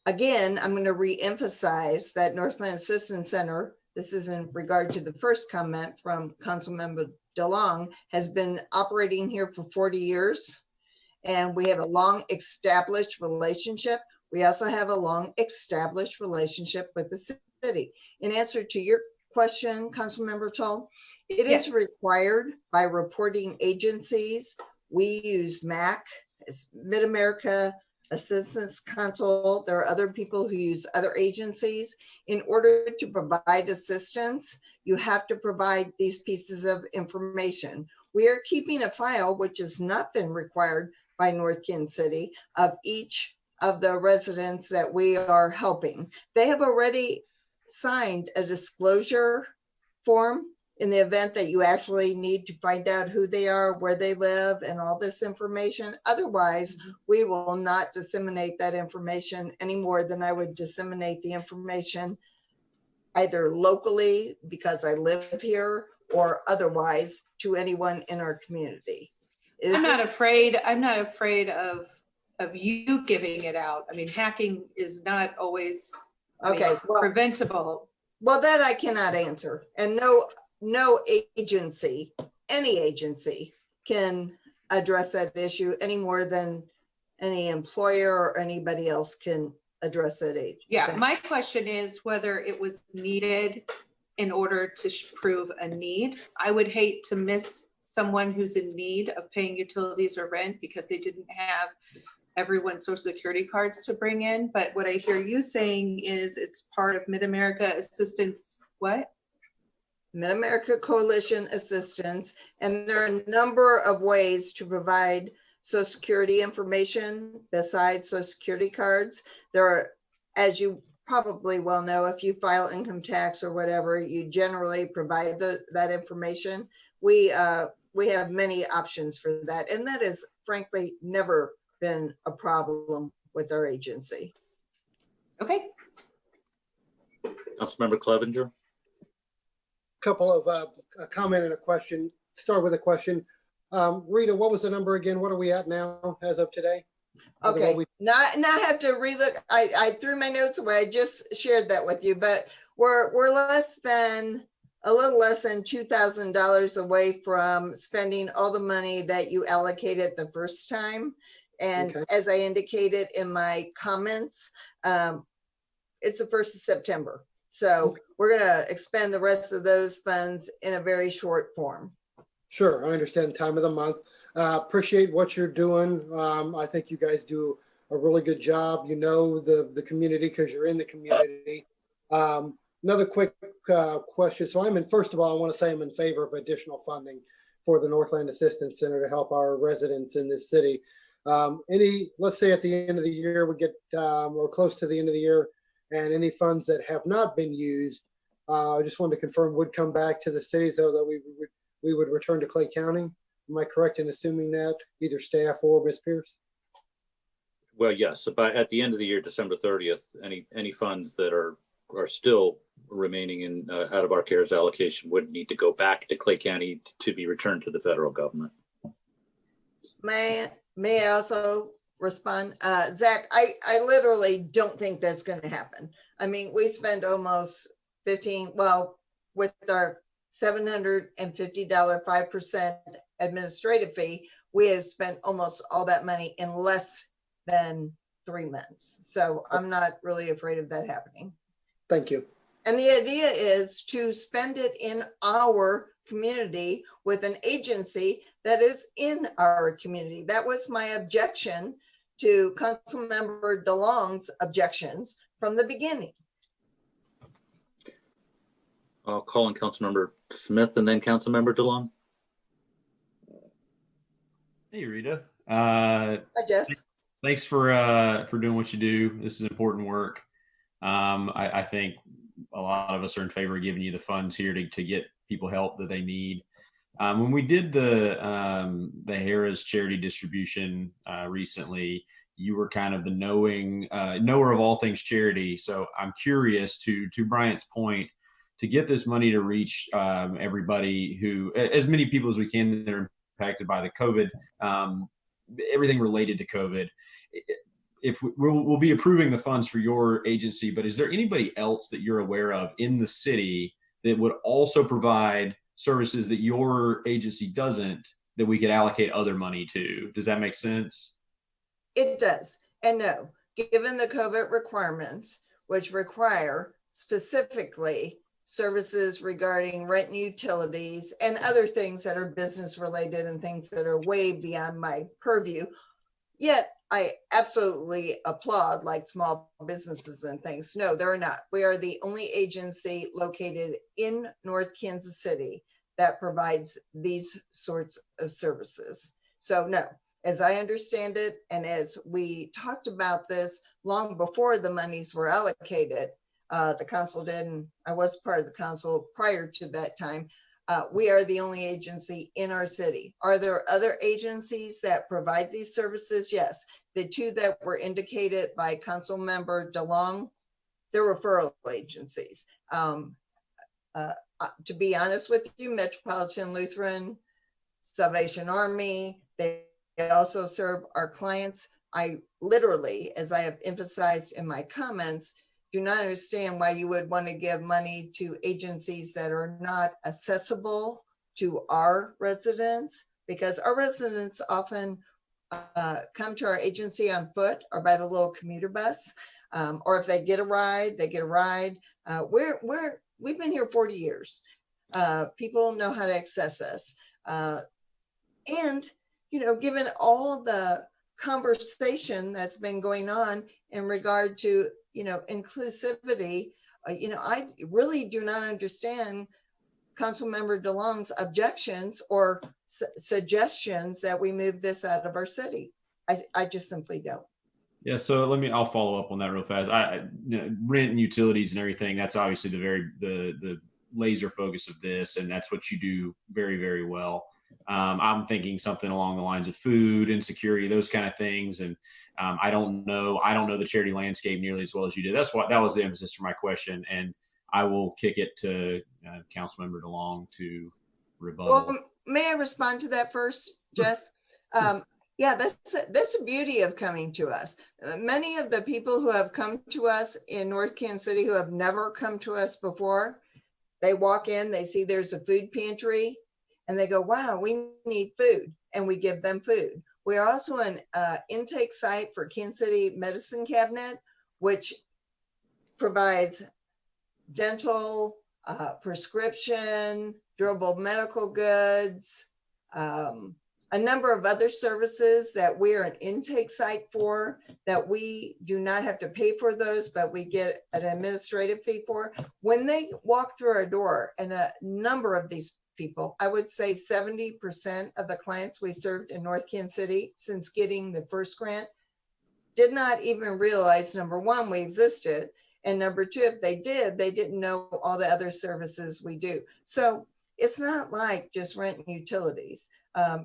again, I'm going to re-emphasize that Northland Assistance Center, this is in regard to the first comment from Councilmember Delong, has been operating here for 40 years. And we have a long established relationship. We also have a long established relationship with the city. In answer to your question, Councilmember Tull, it is required by reporting agencies. We use MAC, Mid-America Assistance Council. There are other people who use other agencies. In order to provide assistance, you have to provide these pieces of information. We are keeping a file, which has not been required by North Kansas City, of each of the residents that we are helping. They have already signed a disclosure form in the event that you actually need to find out who they are, where they live, and all this information. Otherwise, we will not disseminate that information any more than I would disseminate the information either locally because I live here or otherwise to anyone in our community. I'm not afraid of you giving it out. I mean, hacking is not always preventable. Well, that I cannot answer. And no agency, any agency can address that issue any more than any employer or anybody else can address that age. Yeah, my question is whether it was needed in order to prove a need. I would hate to miss someone who's in need of paying utilities or rent because they didn't have everyone's social security cards to bring in. But what I hear you saying is it's part of Mid-America Assistance, what? Mid-America Coalition Assistance. And there are a number of ways to provide Social Security information besides Social Security cards. There are, as you probably well know, if you file income tax or whatever, you generally provide that information. We have many options for that. And that has frankly never been a problem with our agency. Okay. Councilmember Clevenger. Couple of a comment and a question. Start with a question. Rita, what was the number again? What are we at now as of today? Okay, now I have to relook. I threw my notes away. I just shared that with you, but we're a little less than $2,000 away from spending all the money that you allocated the first time. And okay, as I indicated in my comments, it's the 1st of September. So okay, we're gonna expend the rest of those funds in a very short form. Sure, I understand time of the month. Appreciate what you're doing. I think you guys do a really good job. You know the community because you're in the community. Another quick question. So first of all, I want to say I'm in favor of additional funding for the Northland Assistance Center to help our residents in this city. Let's say at the end of the year, we get, or close to the end of the year, and any funds that have not been used, I just wanted to confirm would come back to the city so that we would return to Clay County. Am I correct in assuming that, either staff or Ms. Pierce? Well, yes, but at the end of the year, December 30th, any funds that are still remaining in out of our CARES allocation would need to go back to Clay County to be returned to the federal government. May I also respond? Zach, I literally don't think that's going to happen. I mean, we spend almost with our $750 5% administrative fee, we have spent almost all that money in less than 3 months. So I'm not really afraid of that happening. Thank you. And the idea is to spend it in our community with an agency that is in our community. That was my objection to Councilmember Delong's objections from the beginning. I'll call on Councilmember Smith and then Councilmember Delong. Hey, Rita. Hi, Jess. Thanks for doing what you do. This is important work. I think a lot of us are in favor of giving you the funds here to get people help that they need. When we did the Harrah's charity distribution recently, you were kind of the knower of all things charity. So I'm curious to Bryant's point, to get this money to reach everybody as many people as we can that are impacted by the COVID, everything related to COVID. If we'll be approving the funds for your agency, but is there anybody else that you're aware of in the city that would also provide services that your agency doesn't, that we could allocate other money to? Does that make sense? It does. And no, given the COVID requirements, which require specifically services regarding rent and utilities and other things that are business related and things that are way beyond my purview, yet I absolutely applaud like small businesses and things. No, they're not. We are the only agency located in North Kansas City that provides these sorts of services. So no, as I understand it, and as we talked about this long before the monies were allocated, the council did, and I was part of the council prior to that time, we are the only agency in our city. Are there other agencies that provide these services? Yes. The two that were indicated by Councilmember Delong, they're referral agencies. To be honest with you, Metropolitan Lutheran, Salvation Army, they also serve our clients. I literally, as I have emphasized in my comments, do not understand why you would want to give money to agencies that are not accessible to our residents, because our residents often come to our agency on foot or by the little commuter bus. Or if they get a ride, they get a ride. We've been here 40 years. People know how to access us. And, given all the conversation that's been going on in regard to, inclusivity, I really do not understand Councilmember Delong's objections or suggestions that we move this out of our city. I just simply don't. Yeah, so I'll follow up on that real fast. Rent and utilities and everything, that's obviously the laser focus of this, and that's what you do very, very well. I'm thinking something along the lines of food insecurity, those kind of things. And I don't know the charity landscape nearly as well as you did. That was the emphasis for my question. And I will kick it to Councilmember Delong to rebuttal. Well, may I respond to that first, Jess? Yeah, that's the beauty of coming to us. Many of the people who have come to us in North Kansas City who have never come to us before, they walk in, they see there's a food pantry, and they go, wow, we need food, and we give them food. We are also an intake site for Kansas City Medicine Cabinet, which provides dental, prescription, durable medical goods, a number of other services that we are an intake site for, that we do not have to pay for those, but we get an administrative fee for. When they walk through our door, and a number of these people, I would say 70% of the clients we served in North Kansas City since getting the first grant did not even realize, number one, we existed. And number two, if they did, they didn't know all the other services we do. So it's not like just rent and utilities.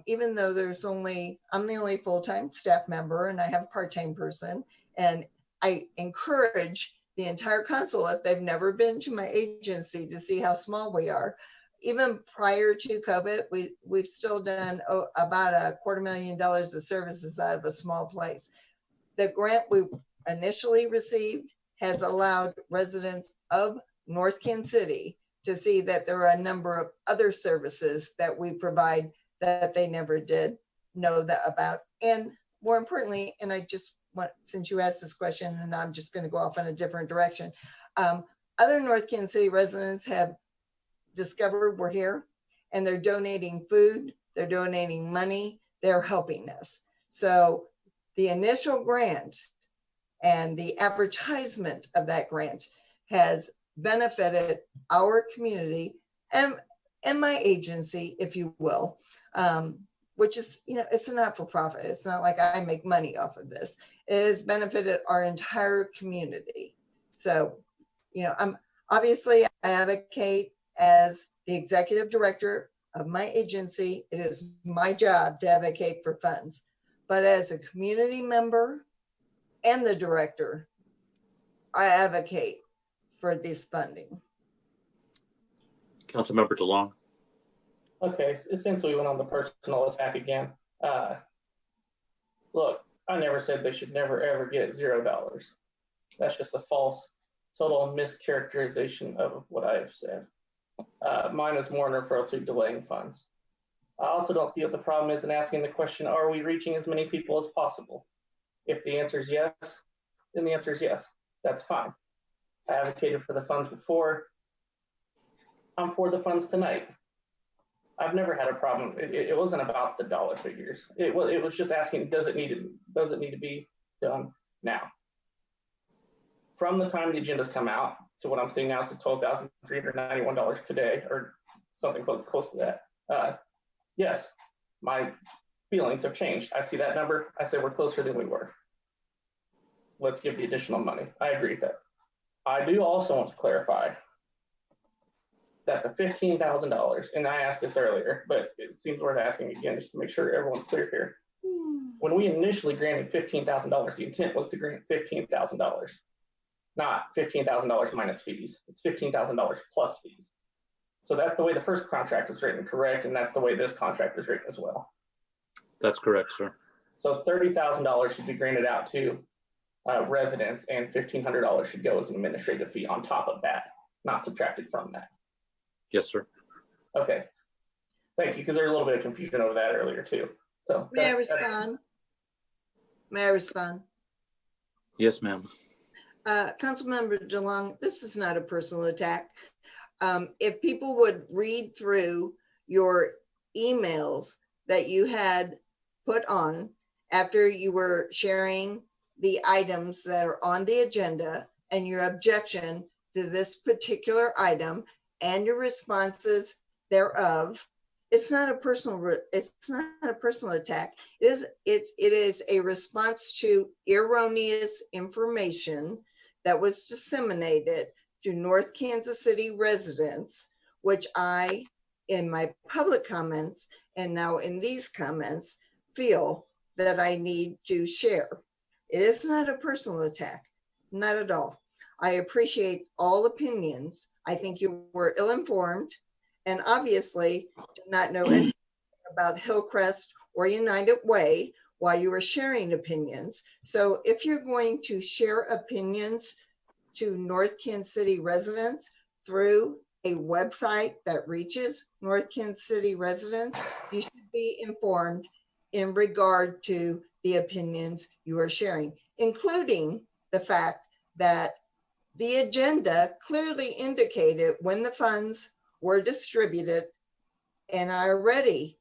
Even though I'm the only full-time staff member and I have a part-time person, and I encourage the entire council, if they've never been to my agency, to see how small we are. Even prior to COVID, we've still done about $250,000 of services out of a small place. The grant we initially received has allowed residents of North Kansas City to see that there are a number of other services that we provide that they never did know about. And more importantly, and I just want, since you asked this question, and I'm just going to go off in a different direction, other North Kansas City residents have discovered we're here, and they're donating food, they're donating money, they're helping us. So the initial grant and the advertisement of that grant has benefited our community and my agency, if you will, which is, it's a not-for-profit. It's not like I make money off of this. It has benefited our entire community. So, I'm obviously, I advocate as the executive director of my agency. It is my job to advocate for funds, but as a community member and the director, I advocate for this funding. Councilmember DeLong. Okay, since we went on the personal attack again, look, I never said they should never ever get $0. That's just a false, total mischaracterization of what I have said. Mine is more in referral to delaying funds. I also don't see what the problem is in asking the question, are we reaching as many people as possible? If the answer is yes, then the answer is yes. That's fine. I advocated for the funds before. I'm for the funds tonight. I've never had a problem. It wasn't about the dollar figures. It was just asking, does it need to be done now? From the time the agendas come out to what I'm seeing now is $12,391 today, or something close to that. Yes, my feelings have changed. I see that number. I say we're closer than we were. Let's give the additional money. I agree with that. I do also want to clarify that the $15,000, and I asked this earlier, but it seems worth asking again just to make sure everyone's clear here. When we initially granted $15,000, the intent was to grant $15,000, not $15,000 minus fees. It's $15,000 plus fees. So that's the way the first contract was written, correct? And that's the way this contract is written as well. That's correct, sir. So $30,000 should be granted out to residents, and $1,500 should go as an administrative fee on top of that, not subtracted from that. Yes, sir. Okay. Thank you, because there's a little bit of confusion over that earlier too. So May I respond? May I respond? Yes, ma'am. Councilmember Delong, this is not a personal attack. If people would read through your emails that you had put on after you were sharing the items that are on the agenda and your objection to this particular item and your responses thereof, it's not a personal attack. It is a response to erroneous information that was disseminated to North Kansas City residents, which I, in my public comments and now in these comments, feel that I need to share. It is not a personal attack, not at all. I appreciate all opinions. I think you were ill-informed and obviously did not know anything about Hillcrest or United Way while you were sharing opinions. So if you're going to share opinions to North Kansas City residents through a website that reaches North Kansas City residents, you should be informed in regard to the opinions you are sharing, including the fact that the agenda clearly indicated when the funds were distributed, and I already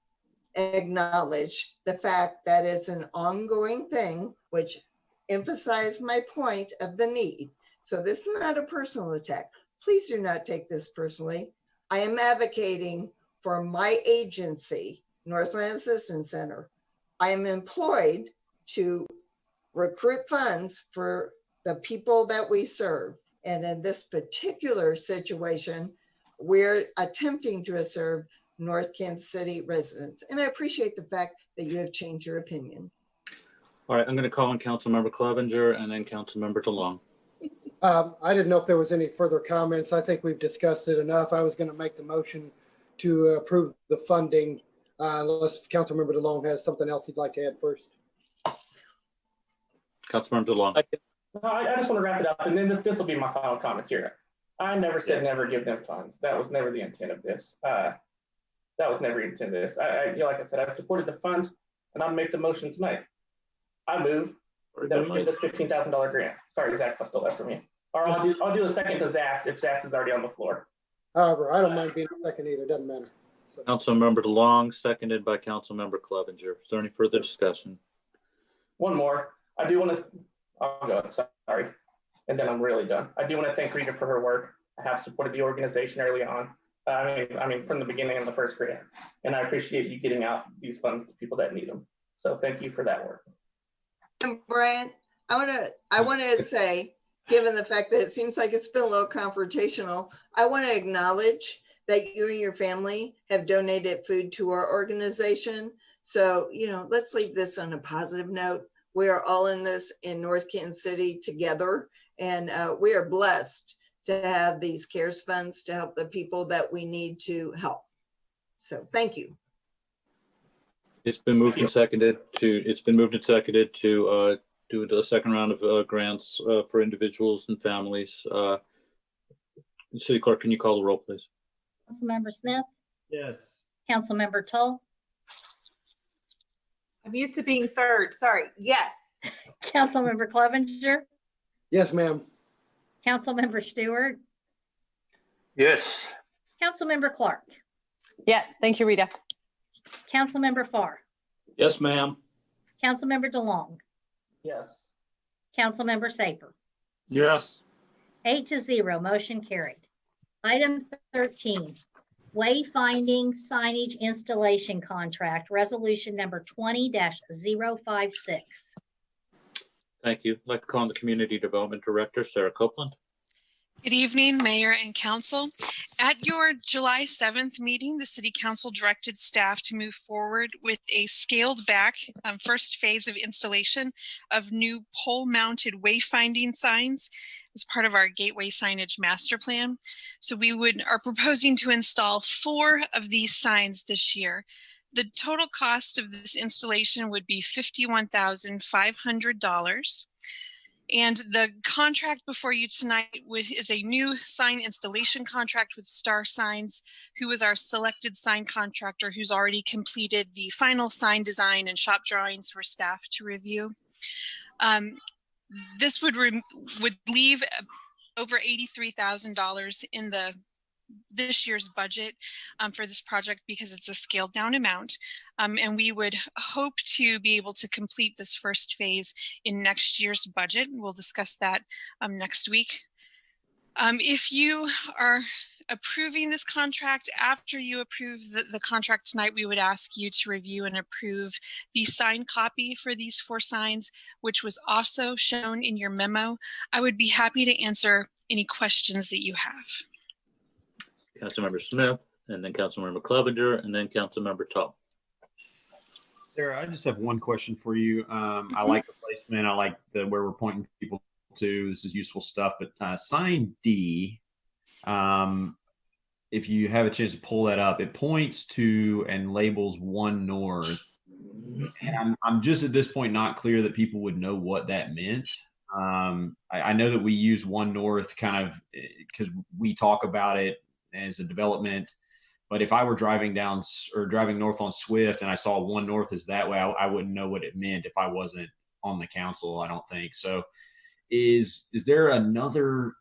acknowledge the fact that it's an ongoing thing, which emphasized my point of the need. So this is not a personal attack. Please do not take this personally. I am advocating for my agency, Northland Assistance Center. I am employed to recruit funds for the people that we serve. And in this particular situation, we're attempting to serve North Kansas City residents. And I appreciate the fact that you have changed your opinion. All right, I'm going to call on Councilmember Clevenger and then Councilmember DeLong. I didn't know if there was any further comments. I think we've discussed it enough. I was going to make the motion to approve the funding unless Councilmember DeLong has something else he'd like to add first. Councilmember DeLong. No, I just want to wrap it up, and then this will be my final comments here. I never said never give them funds. That was never the intent of this. That was never the intent of this. Like I said, I supported the funds, and I'll make the motion tonight. I move that we give this $15,000 grant. Sorry, Zach, I stole that from you. Or I'll do a second to Zach's if Zach's is already on the floor. However, I don't mind being a second either. Doesn't matter. So. Councilmember DeLong, seconded by Councilmember Clevenger. Is there any further discussion? One more. I do want to. I'll go. Sorry, and then I'm really done. I do want to thank Rita for her work. I have supported the organization early on. I mean, from the beginning of the first grant, and I appreciate you getting out these funds to people that need them. So thank you for that work. And Brian, I want to say, given the fact that it seems like it's been a little confrontational, I want to acknowledge that you and your family have donated food to our organization. So, let's leave this on a positive note. We are all in this in North Kansas City together, and we are blessed to have these CARES funds to help the people that we need to help. So thank you. It's been moved and seconded to do the second round of grants for individuals and families. City Clerk, can you call the roll, please? Councilmember Smith? Yes. Councilmember Toll? I'm used to being third. Sorry. Yes. Councilmember Clevenger? Yes, ma'am. Councilmember Stewart? Yes. Councilmember Clark? Yes. Thank you, Rita. Councilmember Farr? Yes, ma'am. Councilmember DeLong? Yes. Councilmember Saper? Yes. 8-0, motion carried. Item 13, wayfinding signage installation contract, resolution number 20-056. Thank you. I'd like to call on the Community Development Director, Sarah Copeland. Good evening, Mayor and Council. At your July 7th meeting, the City Council directed staff to move forward with a scaled back first phase of installation of new pole-mounted wayfinding signs as part of our gateway signage master plan. So we are proposing to install 4 of these signs this year. The total cost of this installation would be $51,500. And the contract before you tonight is a new sign installation contract with Star Signs, who is our selected sign contractor who's already completed the final sign design and shop drawings for staff to review. this would leave over $83,000 in this year's budget for this project because it's a scaled down amount. And we would hope to be able to complete this first phase in next year's budget. We'll discuss that next week. If you are approving this contract, after you approve the contract tonight, we would ask you to review and approve the signed copy for these 4 signs, which was also shown in your memo. I would be happy to answer any questions that you have. Councilmember Smith, and then Councilmember Clevenger, and then Councilmember Tall. Sarah, I just have one question for you. I like the placement. I like where we're pointing people to. This is useful stuff. But sign D, if you have a chance to pull that up, it points to and labels 1 North. And I'm just at this point not clear that people would know what that meant. I know that we use 1 North kind of because we talk about it as a development. But if I were driving down or driving north on Swift and I saw 1 North is that way, I wouldn't know what it meant if I wasn't on the council, I don't think. So is there another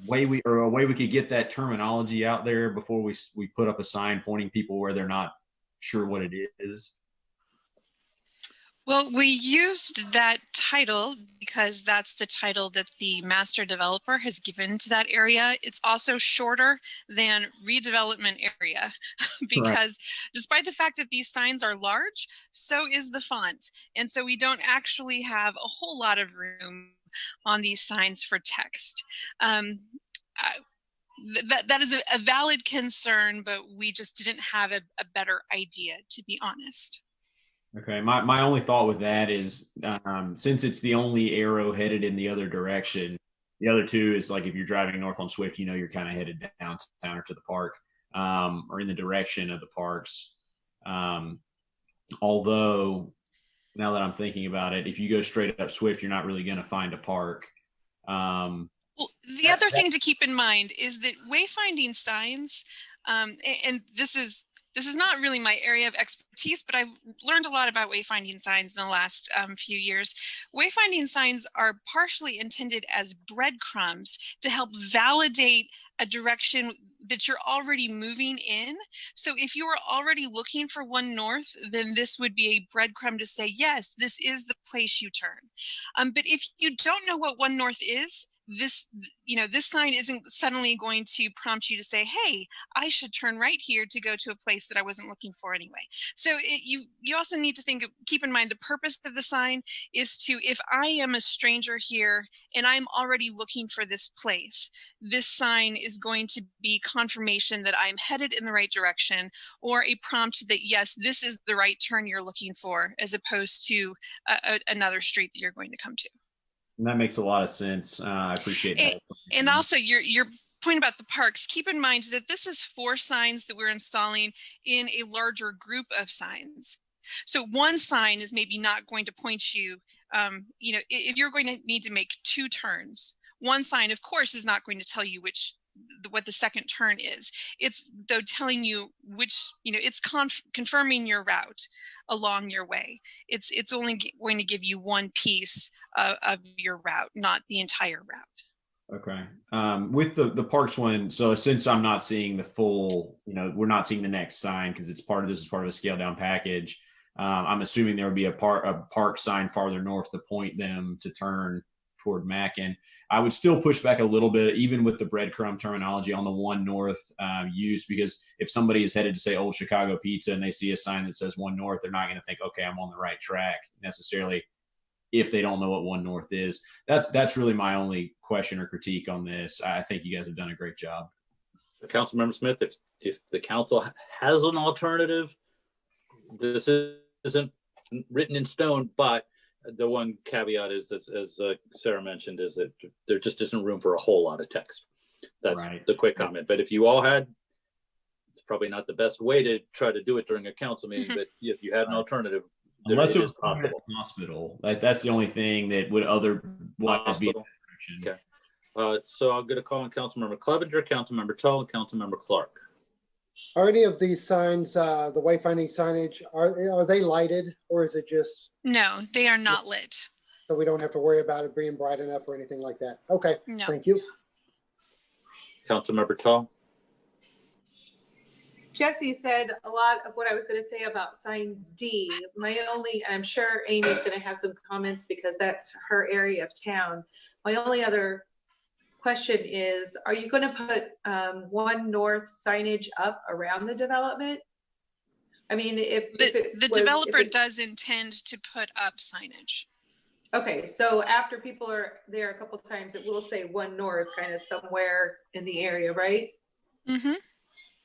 way a way we could get that terminology out there before we put up a sign pointing people where they're not sure what it is? Well, we used that title because that's the title that the master developer has given to that area. It's also shorter than redevelopment area because despite the fact that these signs are large, so is the font. And so we don't actually have a whole lot of room on these signs for text. That is a valid concern, but we just didn't have a better idea, to be honest. Okay, my only thought with that is since it's the only arrow headed in the other direction, the other 2 is like if you're driving north on Swift, you know you're kind of headed downtown or to the park or in the direction of the parks. Although, now that I'm thinking about it, if you go straight up Swift, you're not really going to find a park. Well, the other thing to keep in mind is that wayfinding signs, and this is not really my area of expertise, but I've learned a lot about wayfinding signs in the last few years. Wayfinding signs are partially intended as breadcrumbs to help validate a direction that you're already moving in. So if you are already looking for 1 North, then this would be a breadcrumb to say, yes, this is the place you turn. But if you don't know what 1 North is, this sign isn't suddenly going to prompt you to say, hey, I should turn right here to go to a place that I wasn't looking for anyway. So you also need to keep in mind the purpose of the sign is to, if I am a stranger here and I'm already looking for this place, this sign is going to be confirmation that I'm headed in the right direction, or a prompt that, yes, this is the right turn you're looking for, as opposed to another street that you're going to come to. And that makes a lot of sense. I appreciate that. And also your point about the parks, keep in mind that this is 4 signs that we're installing in a larger group of signs. So 1 sign is maybe not going to point you, if you're going to need to make 2 turns, 1 sign, of course, is not going to tell you what the second turn is. It's though telling you which, it's confirming your route along your way. It's only going to give you 1 piece of your route, not the entire route. Okay. With the parks one, so since I'm not seeing the full, we're not seeing the next sign because this is part of a scaled down package. I'm assuming there would be a park sign farther north to point them to turn toward Mackin. I would still push back a little bit, even with the breadcrumb terminology on the 1 North use, because if somebody is headed to say Old Chicago Pizza and they see a sign that says 1 North, they're not going to think, okay, I'm on the right track necessarily, if they don't know what 1 North is. That's really my only question or critique on this. I think you guys have done a great job. Councilmember Smith, if the council has an alternative, this isn't written in stone, but the one caveat is, as Sarah mentioned, is that there just isn't room for a whole lot of text. That's right. The quick comment. But if you all had, it's probably not the best way to try to do it during a council meeting, but if you had an alternative, unless it was possible. Hospital, that's the only thing that would otherwise be. Okay. So I'll get a call on Councilmember Clevenger, Councilmember Tull, and Councilmember Clark. Are any of these signs, the wayfinding signage, are they lighted, or is it just? No, they are not lit. So we don't have to worry about it being bright enough or anything like that. Okay, No. thank you. Councilmember Tall. Jesse said a lot of what I was going to say about sign D. My only, and I'm sure Amy's going to have some comments because that's her area of town. My only other question is, are you going to put One North signage up around the development? I mean, if the developer does intend to put up signage. Okay, so after people are there a couple of times, it will say One North kind of somewhere in the area, right? Mm-hmm.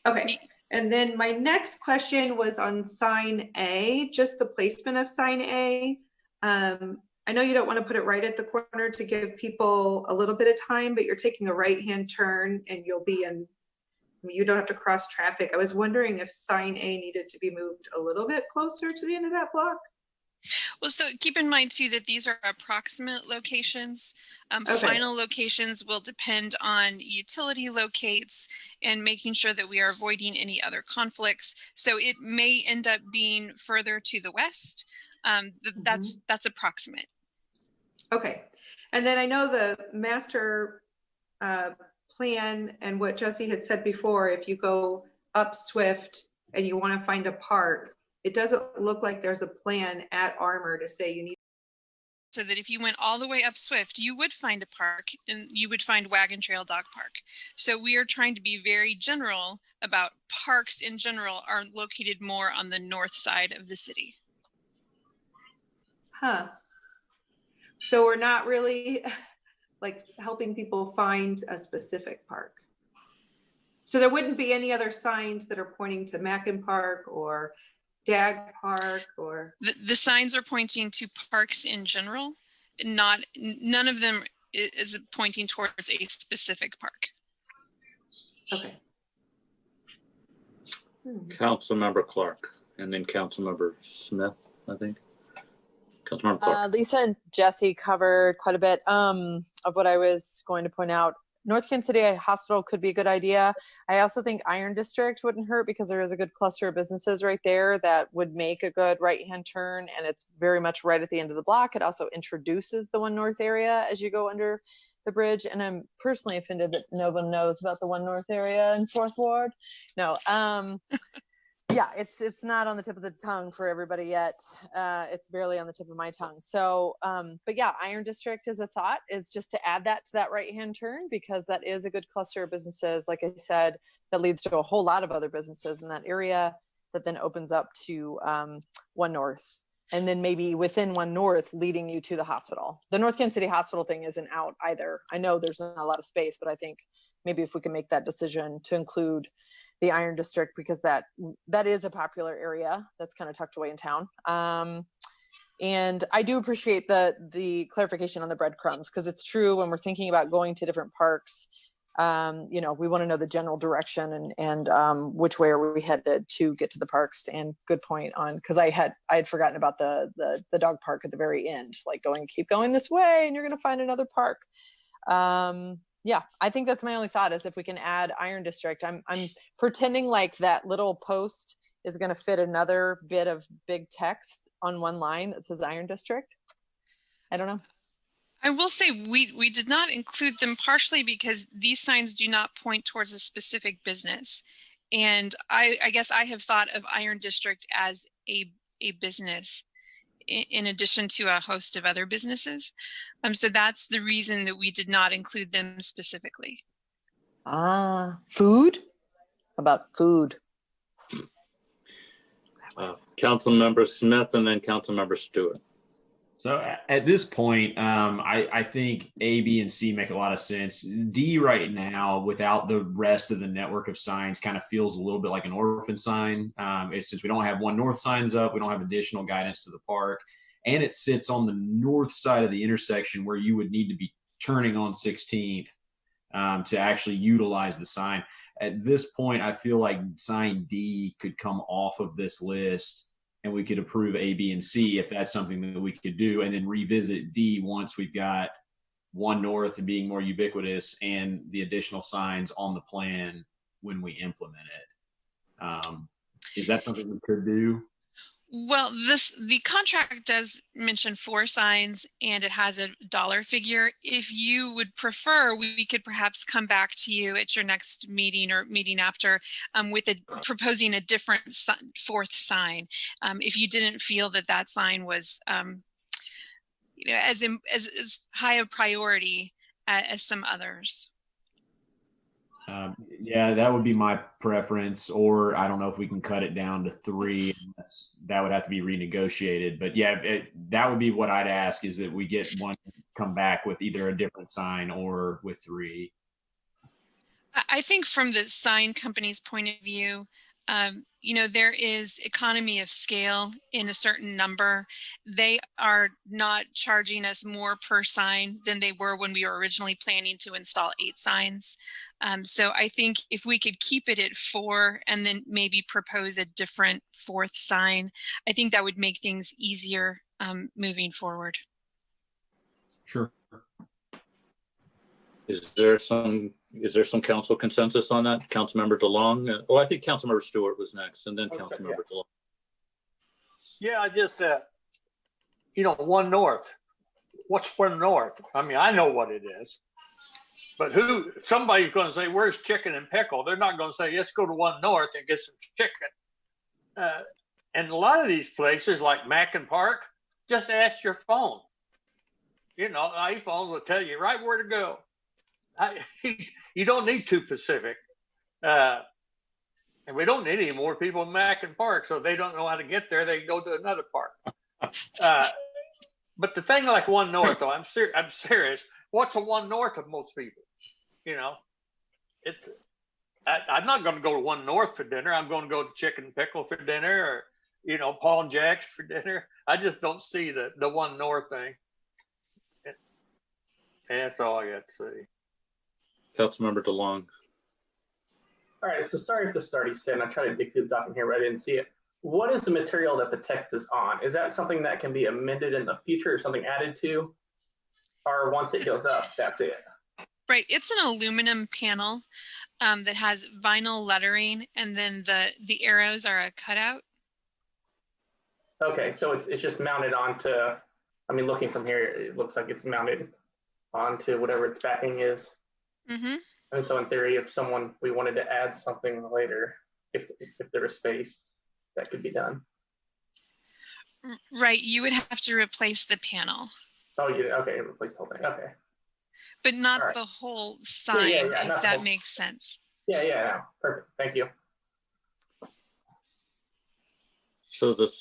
Okay, and then my next question was on sign A, just the placement of sign A. I know you don't want to put it right at the corner to give people a little bit of time, but you're taking a right-hand turn and you'll be in, I mean, you don't have to cross traffic. I was wondering if sign A needed to be moved a little bit closer to the end of that block. Well, so keep in mind too that these are approximate locations. Final locations will depend on utility locates and making sure that we are avoiding any other conflicts. So it may end up being further to the west. That's approximate. Okay, and then I know the master plan and what Jesse had said before, if you go up Swift and you want to find a park, it doesn't look like there's a plan at Armour to say you need. So that if you went all the way up Swift, you would find a park and you would find Wagon Trail Dog Park. So we are trying to be very general about parks in general are located more on the north side of the city. Huh. So we're not really like helping people find a specific park. So there wouldn't be any other signs that are pointing to Mackin Park or Dag Park or the signs are pointing to parks in general. None of them is pointing towards a specific park. Okay. Councilmember Clark, and then Councilmember Smith, I think. Councilmember Clark. Lisa and Jesse covered quite a bit of what I was going to point out. North Kansas City Hospital could be a good idea. I also think Iron District wouldn't hurt because there is a good cluster of businesses right there that would make a good right-hand turn, and it's very much right at the end of the block. It also introduces the One North area as you go under the bridge, and I'm personally offended that no one knows about the One North area in 4th Ward. No, yeah, it's not on the tip of the tongue for everybody yet. It's barely on the tip of my tongue. So, but yeah, Iron District is a thought, is just to add that to that right-hand turn, because that is a good cluster of businesses, like I said, that leads to a whole lot of other businesses in that area that then opens up to One North. And then maybe within One North leading you to the hospital. The North Kansas City Hospital thing isn't out either. I know there's not a lot of space, but I think maybe if we can make that decision to include the Iron District, because that is a popular area that's kind of tucked away in town. And I do appreciate the clarification on the breadcrumbs, because it's true when we're thinking about going to different parks, you know, we want to know the general direction and which way are we headed to get to the parks. And good point on, because I had forgotten about the dog park at the very end, like keep going this way and you're going to find another park. Yeah, I think that's my only thought, is if we can add Iron District. I'm pretending like that little post is going to fit another bit of big text on one line that says Iron District. I don't know. I will say we did not include them partially because these signs do not point towards a specific business. And I guess I have thought of Iron District as a business in addition to a host of other businesses. So that's the reason that we did not include them specifically. Food? How about food? Councilmember Smith and then Councilmember Stewart. So at this point, I think A, B, and C make a lot of sense. D right now, without the rest of the network of signs, kind of feels a little bit like an orphan sign. Since we don't have One North signs up, we don't have additional guidance to the park, and it sits on the north side of the intersection where you would need to be turning on 16th to actually utilize the sign. At this point, I feel like sign D could come off of this list, and we could approve A, B, and C if that's something that we could do, and then revisit D once we've got One North and being more ubiquitous and the additional signs on the plan when we implement it. Is that something we could do? Well, the contract does mention 4 signs and it has a dollar figure. If you would prefer, we could perhaps come back to you at your next meeting or meeting after with proposing a different 4th sign. If you didn't feel that that sign was as high a priority as some others. Yeah, that would be my preference, or I don't know if we can cut it down to 3. That would have to be renegotiated. But yeah, that would be what I'd ask, is that we get one come back with either a different sign or with 3. I think from the sign company's point of view, there is economy of scale in a certain number. They are not charging us more per sign than they were when we were originally planning to install 8 signs. So I think if we could keep it at 4 and then maybe propose a different 4th sign, I think that would make things easier moving forward. Sure. Is there some council consensus on that? Councilmember Delong? Oh, I think Councilmember Stewart was next, and then Okay, Councilmember Delong. Yeah, I just, One North. What's One North? I mean, I know what it is. But somebody's going to say, where's chicken and pickle? They're not going to say, let's go to One North and get some chicken. And a lot of these places like Mackin Park, just ask your phone. iPhone will tell you right where to go. You don't need 2 Pacific. And we don't need any more people in Mackin Park, so they don't know how to get there. They go to another park. But the thing like One North, though, I'm serious. What's a One North of most people? I'm not going to go to One North for dinner. I'm going to go to Chicken and Pickle for dinner, or Paul and Jack's for dinner. I just don't see the One North thing. And that's all I got to say. Councilmember DeLong. All right, so sorry if this is already said, and I tried to dig through the document here, but I didn't see it. What is the material that the text is on? Is that something that can be amended in the future or something added to? Or once it goes up, that's it? Right, it's an aluminum panel that has vinyl lettering, and then the arrows are a cutout. Okay, so it's just mounted onto, looking from here, it looks like it's mounted onto whatever its backing is. Mm-hmm. And so in theory, if we wanted to add something later, if there was space, that could be done. Right, you would have to replace the panel. Oh, yeah, okay, replace the whole thing, okay. But not Right. the whole sign, if that makes sense. Yeah, perfect, thank you. So the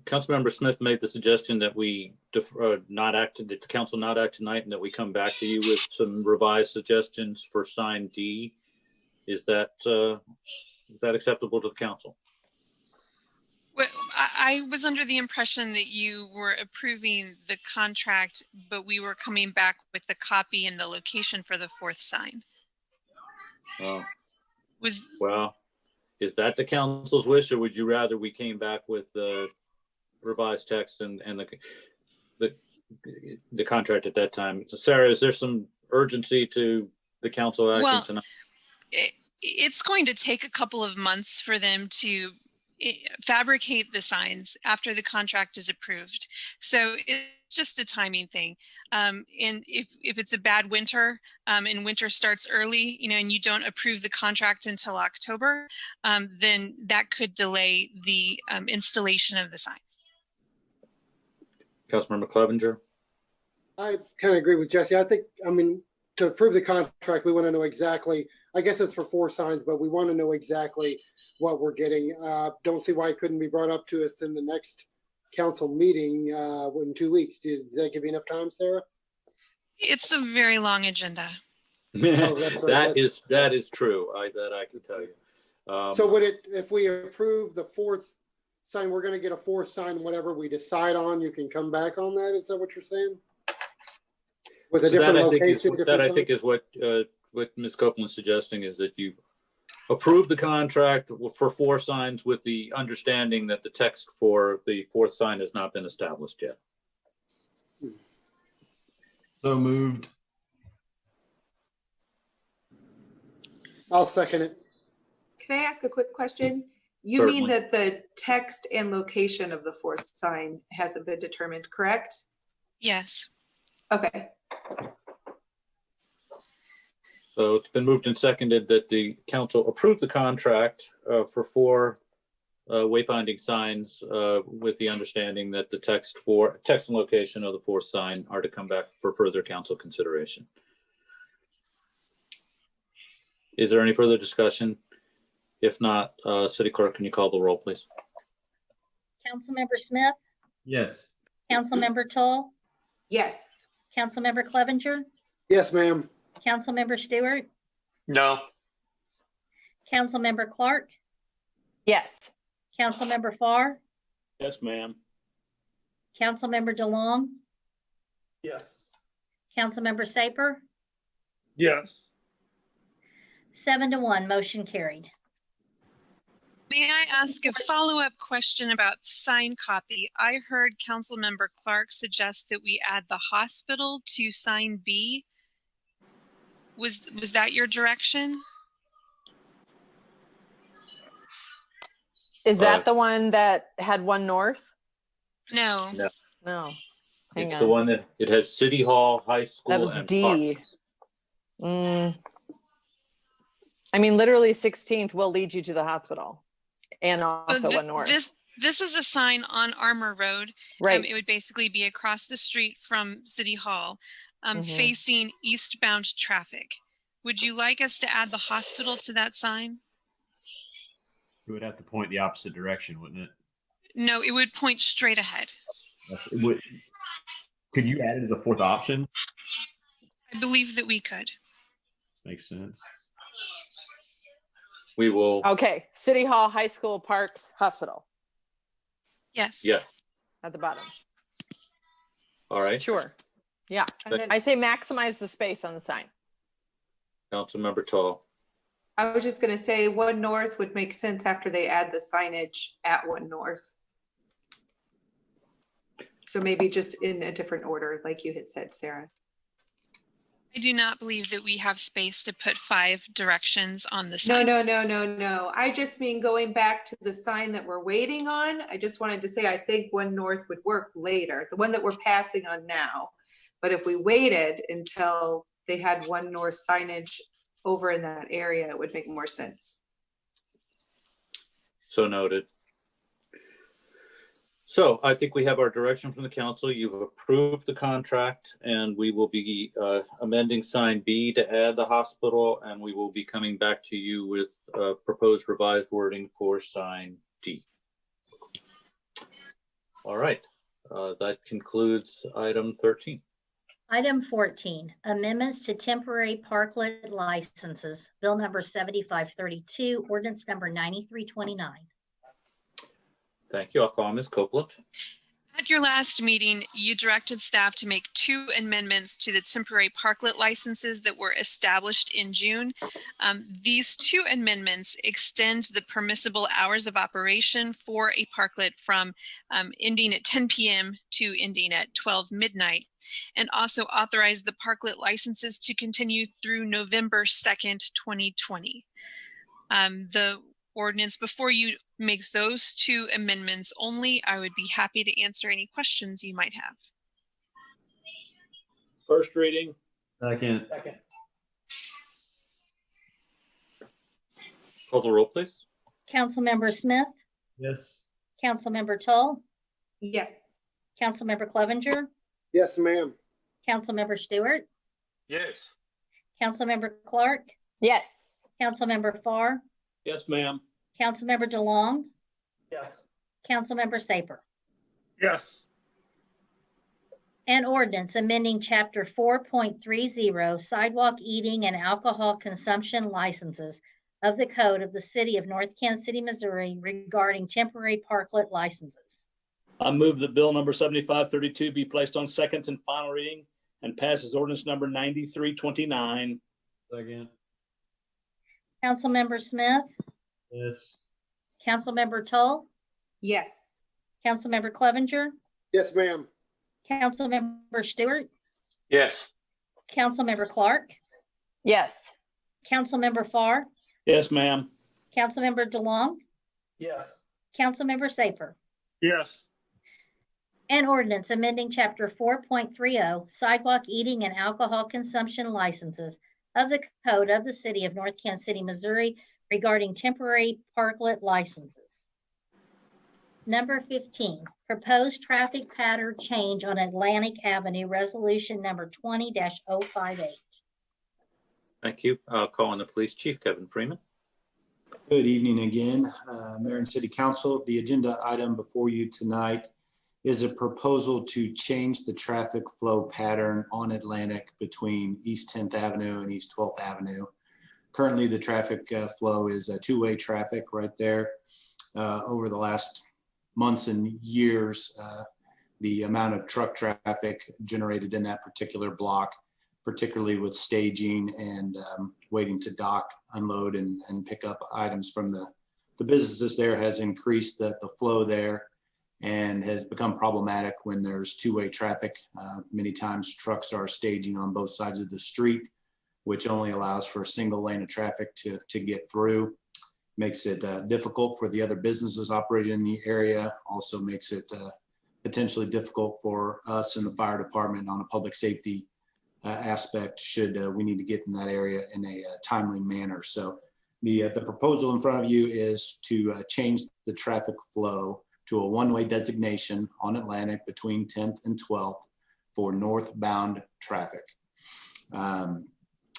Councilmember Smith made the suggestion that we that the council not act tonight, and that we come back to you with some revised suggestions for sign D. Is that acceptable to the council? Well, I was under the impression that you were approving the contract, but we were coming back with the copy and the location for the 4th sign. Oh. Well, is that the council's wish, or would you rather we came back with the revised text and the contract at that time? So Sarah, is there some urgency to the council acting tonight? It's going to take a couple of months for them to fabricate the signs after the contract is approved. So it's just a timing thing. And if it's a bad winter and winter starts early, and you don't approve the contract until October, then that could delay the installation of the signs. Councilmember Clevenger. I kind of agree with Jesse. I think, to approve the contract, we want to know exactly, I guess it's for 4 signs, but we want to know exactly what we're getting. Don't see why it couldn't be brought up to us in the next council meeting in 2 weeks. Does that give you enough time, Sarah? It's a very long agenda. Oh, that's right. That is true. That I can tell you. So would it, if we approve the 4th sign, we're going to get a 4th sign, whatever we decide on, you can come back on that? Is that what you're saying? With a different location? I think is what Ms. Copeland's suggesting, is that you approve the contract for 4 signs with the understanding that the text for the 4th sign has not been established yet. So moved. I'll second it. Can I ask a quick question? You mean that the text and location of the fourth sign hasn't been determined, correct? Yes. Okay. So it's been moved and seconded that the council approve the contract for 4 wayfinding signs with the understanding that the text and location of the 4th sign are to come back for further council consideration. Is there any further discussion? If not, City Clerk, can you call the roll, please? Councilmember Smith, Yes. Councilmember Toll, Yes. Councilmember Clevenger, Yes, ma'am. Councilmember Stewart, No. Councilmember Clark, Yes. Councilmember Farr, Yes, ma'am. Councilmember DeLong, Yes. Councilmember Saper, Yes. 7-1, motion carried. May I ask a follow-up question about sign copy? I heard Councilmember Clark suggest that we add the hospital to sign B. Was that your direction? Is that the one that had one north? No. No. No. Hang It's on. the one that it has City Hall, High School, That was and D. park. I mean, literally 16th will lead you to the hospital and also one north. This is a sign on Armour Road. Right. It would basically be across the street from City Hall, facing eastbound traffic. Would you like us to add the hospital to that sign? It would have to point the opposite direction, wouldn't it? No, it would point straight ahead. Could you add it as a 4th option? I believe that we could. Makes sense. We will. Okay. City Hall, High School, Parks, Hospital. Yes. Yes. At the bottom. All right. Sure. Yeah. And then- I say maximize the space on the sign. Councilmember Tall. I was just going to say 1 North would make sense after they add the signage at 1 North. So maybe just in a different order, like you had said, Sarah. I do not believe that we have space to put 5 directions on the sign. No. I just mean going back to the sign that we're waiting on. I just wanted to say, I think 1 North would work later, the one that we're passing on now. But if we waited until they had 1 North signage over in that area, it would make more sense. So noted. So I think we have our direction from the council. You've approved the contract, and we will be amending sign B to add the hospital, and we will be coming back to you with proposed revised wording for sign D. All right, that concludes item 13. Item 14, amendments to temporary parklet licenses, bill number 7532, ordinance number 9329. Thank you. I'll call Ms. Copeland. At your last meeting, you directed staff to make 2 amendments to the temporary parklet licenses that were established in June. These 2 amendments extend the permissible hours of operation for a parklet from ending at 10 p.m. to ending at 12 midnight, and also authorize the parklet licenses to continue through November 2nd, 2020. The ordinance before you makes those 2 amendments only. I would be happy to answer any questions you might have. First reading. Second. Call the roll, please. Councilmember Smith, Yes. Councilmember Tull, Yes. Councilmember Clevenger, Yes, ma'am. Councilmember Stewart, Yes. Councilmember Clark, Yes. Councilmember Farr, Yes, ma'am. Councilmember DeLong, Yes. Councilmember Saper. Yes. An ordinance amending chapter 4.30 sidewalk eating and alcohol consumption licenses of the code of the city of North Kansas City, Missouri regarding temporary parklet licenses. I move that bill number 7532 be placed on second and final reading and passes ordinance number 9329. Second. Councilmember Smith, Yes. Councilmember Tull, Yes. Councilmember Clevenger, Yes, ma'am. Councilmember Stewart, Yes. Councilmember Clark, Yes. Councilmember Farr, Yes, ma'am. Councilmember DeLong, Yes. Councilmember Saper. Yes. An ordinance amending Chapter 4.30 Sidewalk Eating and Alcohol Consumption Licenses of the Code of the City of North Kansas City, Missouri regarding temporary parklet licenses. Number 15, proposed traffic pattern change on Atlantic Avenue, resolution number 20-058. Thank you. I'll call on the police chief, Kevin Freeman. Good evening again, Mayor and City Council. The agenda item before you tonight is a proposal to change the traffic flow pattern on Atlantic between East 10th Avenue and East 12th Avenue. Currently, the traffic flow is a two-way traffic right there. Over the last months and years, the amount of truck traffic generated in that particular block, particularly with staging and waiting to dock, unload, and pick up items from the businesses there, has increased the flow there and has become problematic when there's two-way traffic. Many times trucks are staging on both sides of the street, which only allows for a single lane of traffic to get through. Makes it difficult for the other businesses operating in the area. Also makes it potentially difficult for us in the fire department on a public safety aspect should we need to get in that area in a timely manner. So the proposal in front of you is to change the traffic flow to a one-way designation on Atlantic between 10th and 12th for northbound traffic.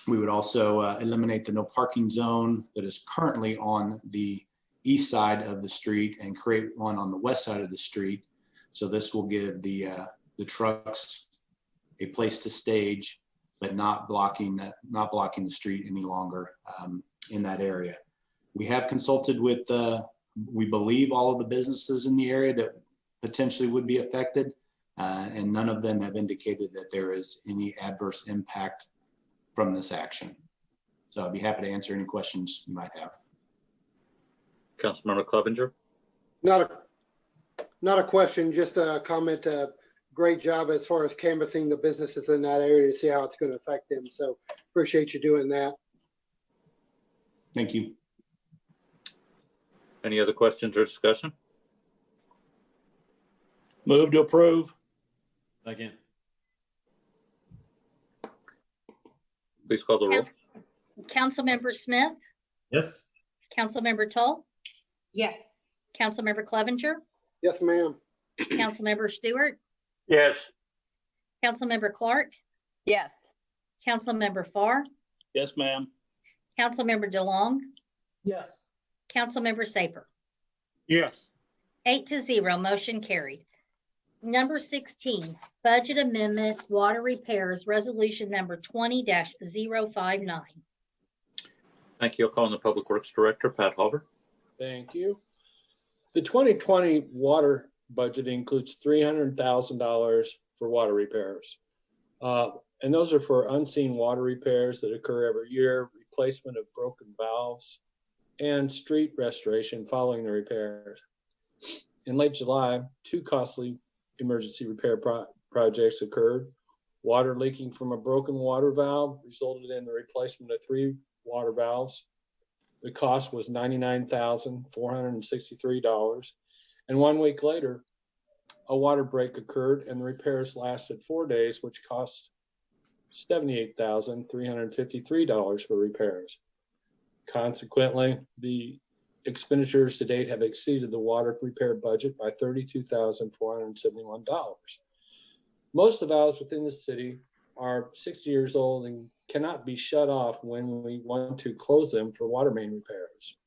We would also eliminate the no parking zone that is currently on the east side of the street and create one on the west side of the street. So this will give the trucks a place to stage, but not blocking the street any longer in that area. We have consulted with, we believe, all of the businesses in the area that potentially would be affected, and none of them have indicated that there is any adverse impact from this action. So I'd be happy to answer any questions you might have. Councilmember Clevenger. Not a question, just a comment. Great job as far as canvassing the businesses in that area to see how it's going to affect them. So appreciate you doing that. Thank you. Any other questions or discussion? Move to approve. Second. Please call the roll. Councilmember Smith. Yes. Councilmember Tull. Yes. Councilmember Clevenger. Yes, ma'am. Councilmember Stewart. Yes. Councilmember Clark. Yes. Councilmember Farr. Yes, ma'am. Councilmember DeLong. Yes. Councilmember Saper. Yes. 8-0, motion carried. Number 16, budget amendment, water repairs, resolution number 20-059. Thank you. I'll call on the Public Works Director, Pat Halver. Thank you. The 2020 water budget includes $300,000 for water repairs. And those are for unseen water repairs that occur every year, replacement of broken valves, and street restoration following the repairs. In late July, two costly emergency repair projects occurred. Water leaking from a broken water valve resulted in the replacement of 3 water valves. The cost was $99,463. And 1 week later, a water break occurred and the repairs lasted 4 days, which cost $78,353 for repairs. Consequently, the expenditures to date have exceeded the water repair budget by $32,471. Most of the valves within the city are 60 years old and cannot be shut off when we want to close them for water main repairs.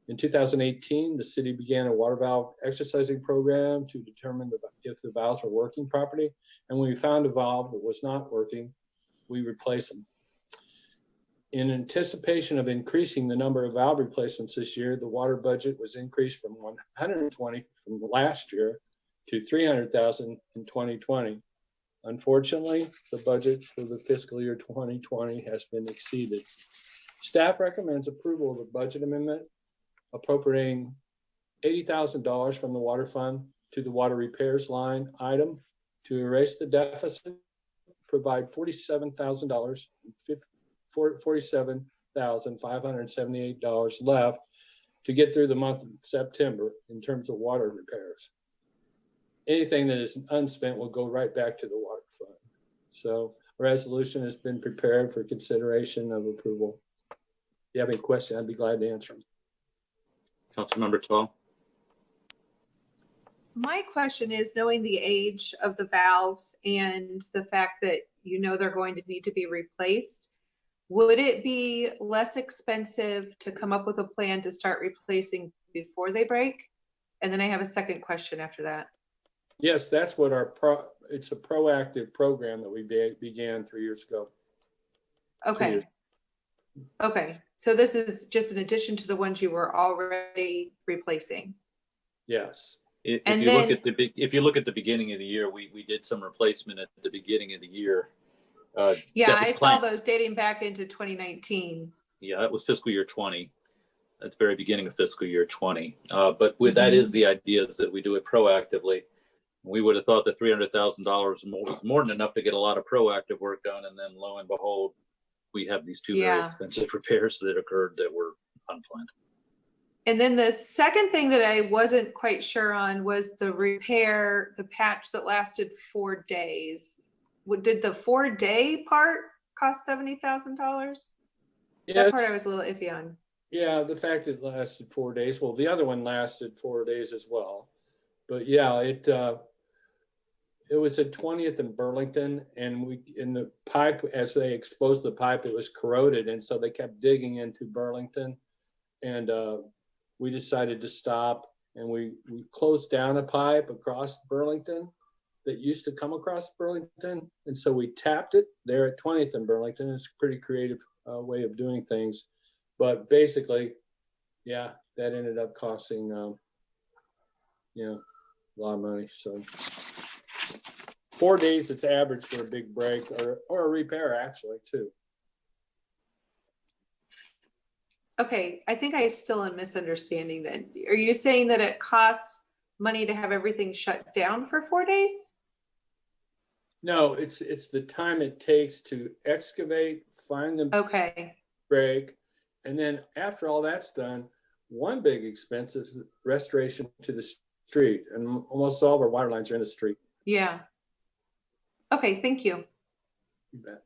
In 2018, the city began a water valve exercising program to determine if the valves were working properly. And when we found a valve that was not working, we replaced them. In anticipation of increasing the number of valve replacements this year, the water budget was increased from $120,000 from last year to $300,000 in 2020. Unfortunately, the budget for the fiscal year 2020 has been exceeded. Staff recommends approval of the budget amendment, appropriating $80,000 from the water fund to the water repairs line item to erase the deficit, provide $47,578 left to get through the month of September in terms of water repairs. Anything that is unspent will go right back to the water fund. So a resolution has been prepared for consideration of approval. If you have any questions, I'd be glad to answer them. Councilmember Tall. My question is, knowing the age of the valves and the fact that you know they're going to need to be replaced, would it be less expensive to come up with a plan to start replacing before they break? And then I have a second question after that. Yes, that's what it's a proactive program that we began 3 years ago. Okay. Okay. So this is just in addition to the ones you were already replacing. Yes. If you look at the beginning of the year, we did some replacement at the beginning of the year. Yeah, I saw those dating back into 2019. Yeah, that was fiscal year 20. That's the very beginning of fiscal year 20. But that is the idea, is that we do it proactively. We would have thought that $300,000 was more than enough to get a lot of proactive work done, and then lo and behold, we have these two very expensive repairs that occurred that were unplanned. And then the second thing that I wasn't quite sure on was the repair, the patch that lasted 4 days. Did the 4-day part cost $70,000? Yeah, that part I was a little iffy on. Yeah, the fact it lasted 4 days. Well, the other one lasted 4 days as well. But yeah, it was at 20th and Burlington, and in the pipe, as they exposed the pipe, it was corroded, and so they kept digging into Burlington, and we decided to stop, and we closed down a pipe across Burlington that used to come across Burlington, and so we tapped it there at 20th and Burlington. It's a pretty creative way of doing things, but basically, yeah, that ended up costing a lot of money. So 4 days, it's average for a big break or a repair, actually, too. Okay, I think I still am misunderstanding then. Are you saying that it costs money to have everything shut down for 4 days? No, it's the time it takes to excavate, find the break, and then after all that's done, one big expense is restoration to the street, and almost all of our water lines are in the street. Yeah. Okay, thank you. You bet.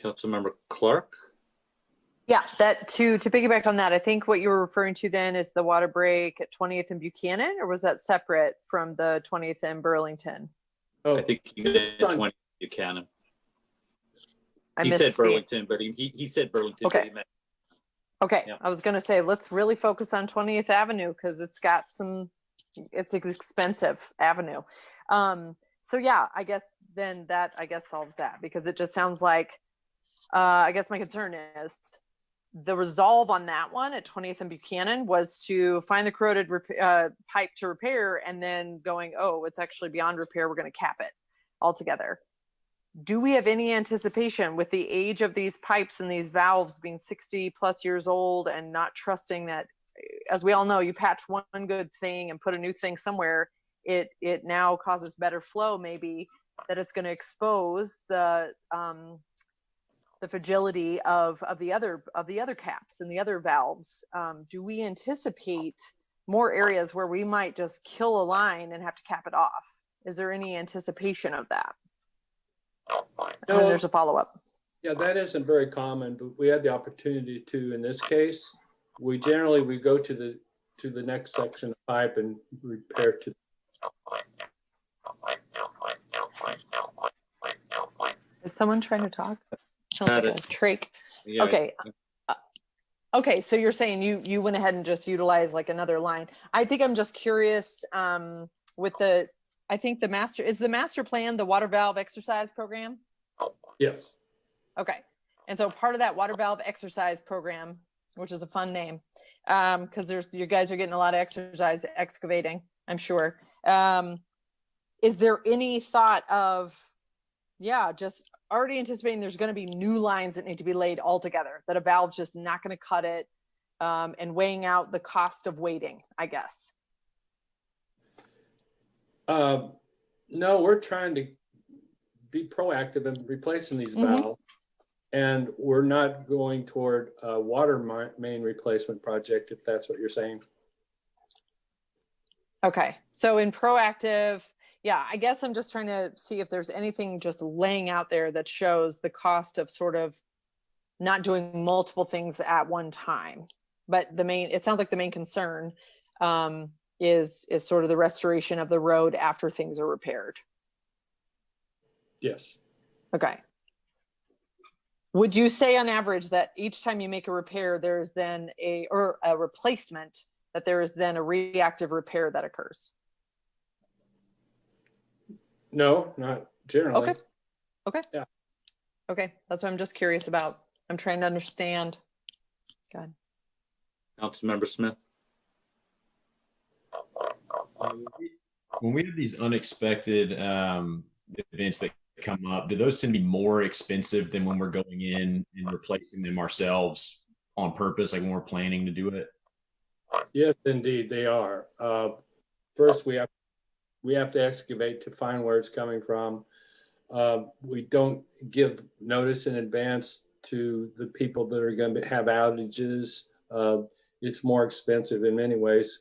Councilmember Clark. Yeah, that to piggyback on that, I think what you were referring to then is the water break at 20th and Buchanan, or was that separate from the 20th and Burlington? Oh, I think he meant 20th Buchanan. He said Burlington, but he said Burlington. Okay. But he meant, okay, yeah. I was going to say, let's really focus on 20th Avenue because it's an expensive avenue. So yeah, I guess then that solves that, because it just sounds like, I guess my concern is the resolve on that one at 20th and Buchanan was to find the corroded pipe to repair, and then going, oh, it's actually beyond repair, we're going to cap it altogether. Do we have any anticipation with the age of these pipes and these valves being 60 plus years old, and not trusting that, as we all know, you patch one good thing and put a new thing somewhere, it now causes better flow, maybe, that it's going to expose the fragility of the other caps and the other valves. Do we anticipate more areas where we might just kill a line and have to cap it off? Is there any anticipation of that? And then there's a follow-up. Yeah, that isn't very common, but we had the opportunity to in this case. We go to the next section of pipe and repair to. Is someone trying to talk? Sounds like a trach. Yeah. Okay. Okay, so you're saying you went ahead and just utilized like another line. I think I'm just curious with I think the master plan, the water valve exercise program? Yes. Okay. And so part of that water valve exercise program, which is a fun name, because you guys are getting a lot of exercise excavating, I'm sure. Is there any thought of, just already anticipating there's going to be new lines that need to be laid all together, that a valve's just not going to cut it, and weighing out the cost of waiting, I guess? No, we're trying to be proactive in replacing these valves. And we're not going toward a water main replacement project, if that's what you're saying. Okay, so in proactive, yeah, I guess I'm just trying to see if there's anything just laying out there that shows the cost of sort of not doing multiple things at one time. But it sounds like the main concern is sort of the restoration of the road after things are repaired. Yes. Okay. Would you say on average that each time you make a repair, there's then a replacement, that there is then a reactive repair that occurs? No, not generally. Okay. Okay. Yeah. Okay. That's what I'm just curious about. I'm trying to understand. Go ahead. Councilmember Smith. When we have these unexpected events that come up, do those tend to be more expensive than when we're going in and replacing them ourselves on purpose, like when we're planning to do it? Yes, indeed, they are. First, we have to excavate to find where it's coming from. We don't give notice in advance to the people that are going to have outages. It's more expensive in many ways.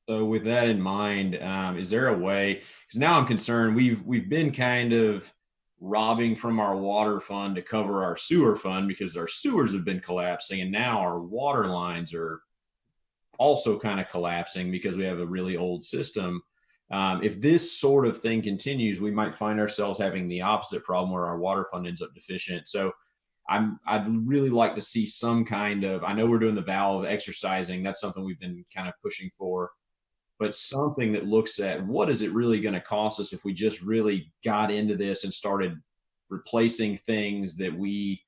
So with that in mind, is there a way, because now I'm concerned, we've been kind of robbing from our water fund to cover our sewer fund because our sewers have been collapsing, and now our water lines are also kind of collapsing because we have a really old system. If this sort of thing continues, we might find ourselves having the opposite problem where our water fund ends up deficient. So I'd really like to see some kind of, I know we're doing the valve exercising, that's something we've been kind of pushing for, but something that looks at what is it really going to cost us if we just really got into this and started replacing things that the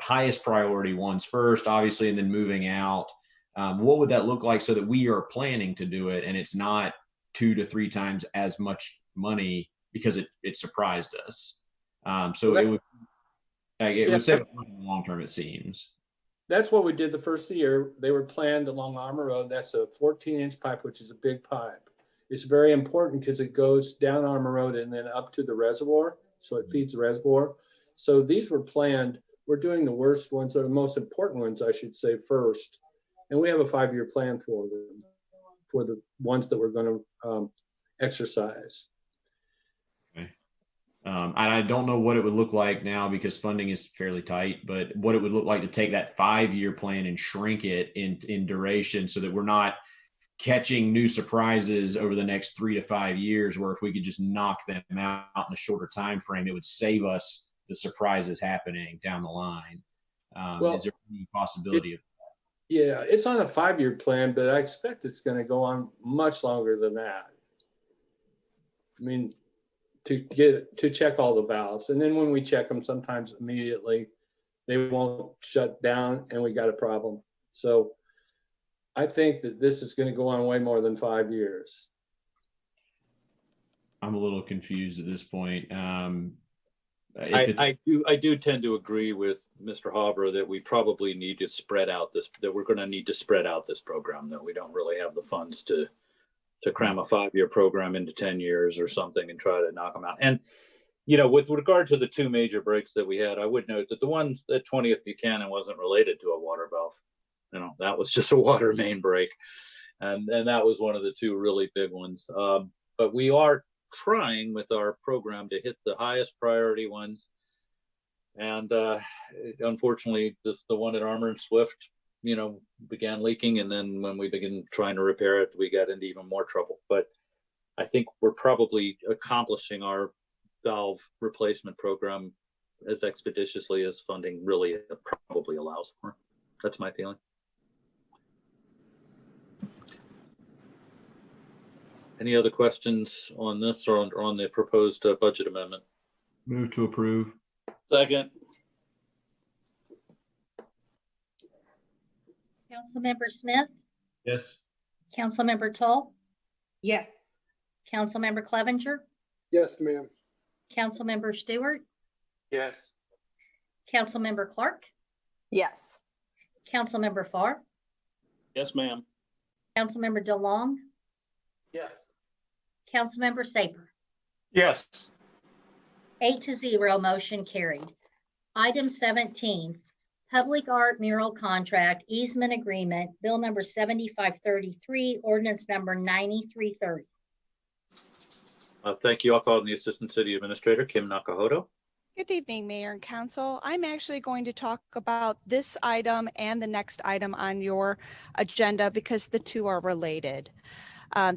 highest priority ones first, obviously, and then moving out. What would that look like so that we are planning to do it and it's not 2 to 3 times as much money because it surprised us. So it would save us money in the long term, it seems. That's what we did the first year. They were planned along Armor Road. That's a 14-inch pipe, which is a big pipe. It's very important because it goes down Armor Road and then up to the reservoir. So it feeds the reservoir. So these were planned. We're doing the worst ones, or the most important ones, I should say, first. And we have a 5-year plan for them, for the ones that we're going to exercise. Okay. And I don't know what it would look like now because funding is fairly tight, but what it would look like to take that 5-year plan and shrink it in duration so that we're not catching new surprises over the next 3 to 5 years, where if we could just knock them out in a shorter time frame, it would save us the surprises happening down the line. Is there any possibility of that? Yeah, it's on a 5-year plan, but I expect it's going to go on much longer than that. I mean, to check all the valves. And then when we check them, sometimes immediately they won't shut down and we got a problem. So I think that this is going to go on way more than 5 years. I'm a little confused at this point. I do tend to agree with Mr. Haber that we probably need to spread out this, that we're going to need to spread out this program, that we don't really have the funds to cram a 5-year program into 10 years or something and try to knock them out. And, you know, with regard to the 2 major breaks that we had, I would note that the ones at 20th Buchanan wasn't related to a water valve. You know, that was just a water main break. And that was one of the 2 really big ones. But we are trying with our program to hit the highest priority ones. And unfortunately, the one at Armour and Swift, you know, began leaking. And then when we began trying to repair it, we got into even more trouble. But I think we're probably accomplishing our valve replacement program as expeditiously as funding really probably allows for. That's my feeling. Any other questions on this or on the proposed budget amendment? Move to approve. Second. Councilmember Smith, Yes. Councilmember Tull, Yes. Councilmember Clevenger, Yes, ma'am. Councilmember Stewart, Yes. Councilmember Clark, Yes. Councilmember Farr, Yes, ma'am. Councilmember DeLong, Yes. Councilmember Saper. Yes. 8-0, motion carried. Item 17, Public Art Mural Contract Easement Agreement, Bill number 7533, ordinance number 9330. Thank you. I'll call on the Assistant City Administrator, Kim Nakahoto. Good evening, Mayor and Council. I'm actually going to talk about this item and the next item on your agenda because the two are related.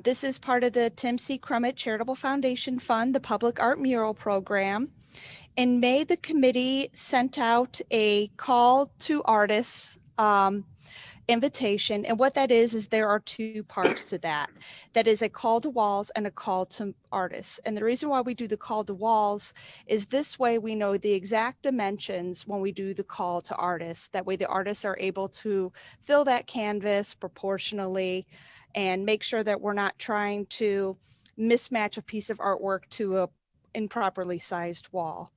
This is part of the Tim C. Crummett Charitable Foundation Fund, the Public Art Mural Program. In May, the committee sent out a call to artists invitation. And what that is there are two parts to that. That is a call to walls and a call to artists. And the reason why we do the call to walls is this way we know the exact dimensions when we do the call to artists. That way the artists are able to fill that canvas proportionally and make sure that we're not trying to mismatch a piece of artwork to a improperly sized wall.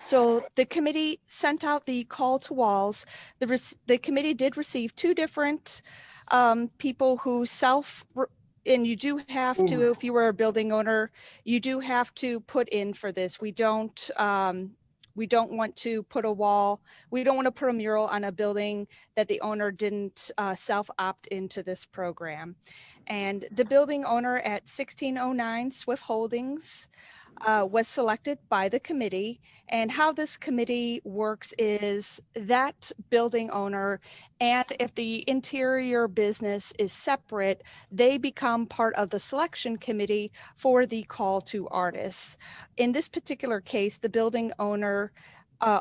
So the committee sent out the call to walls. The committee did receive two different people who and you do have to, if you were a building owner, you do have to put in for this. We don't want to put a wall. We don't want to put a mural on a building that the owner didn't self-opt into this program. And the building owner at 1609 Swift Holdings was selected by the committee. And how this committee works is that building owner, and if the interior business is separate, they become part of the selection committee for the call to artists. In this particular case, the building owner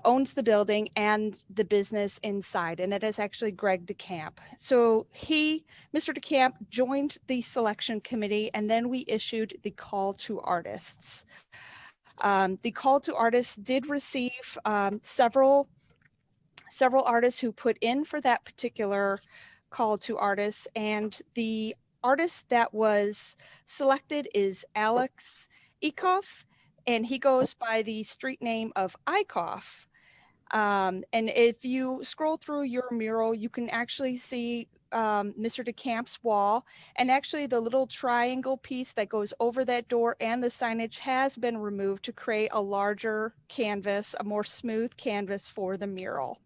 owns the building and the business inside, and that is actually Greg DeCamp. So Mr. DeCamp joined the selection committee, and then we issued the call to artists. The call to artists did receive several artists who put in for that particular call to artists, and the artist that was selected is Alex Ekoff, and he goes by the street name of Eichhoff. And if you scroll through your mural, you can actually see Mr. DeCamp's wall, and actually the little triangle piece that goes over that door and the signage has been removed to create a larger canvas, a more smooth canvas for the mural.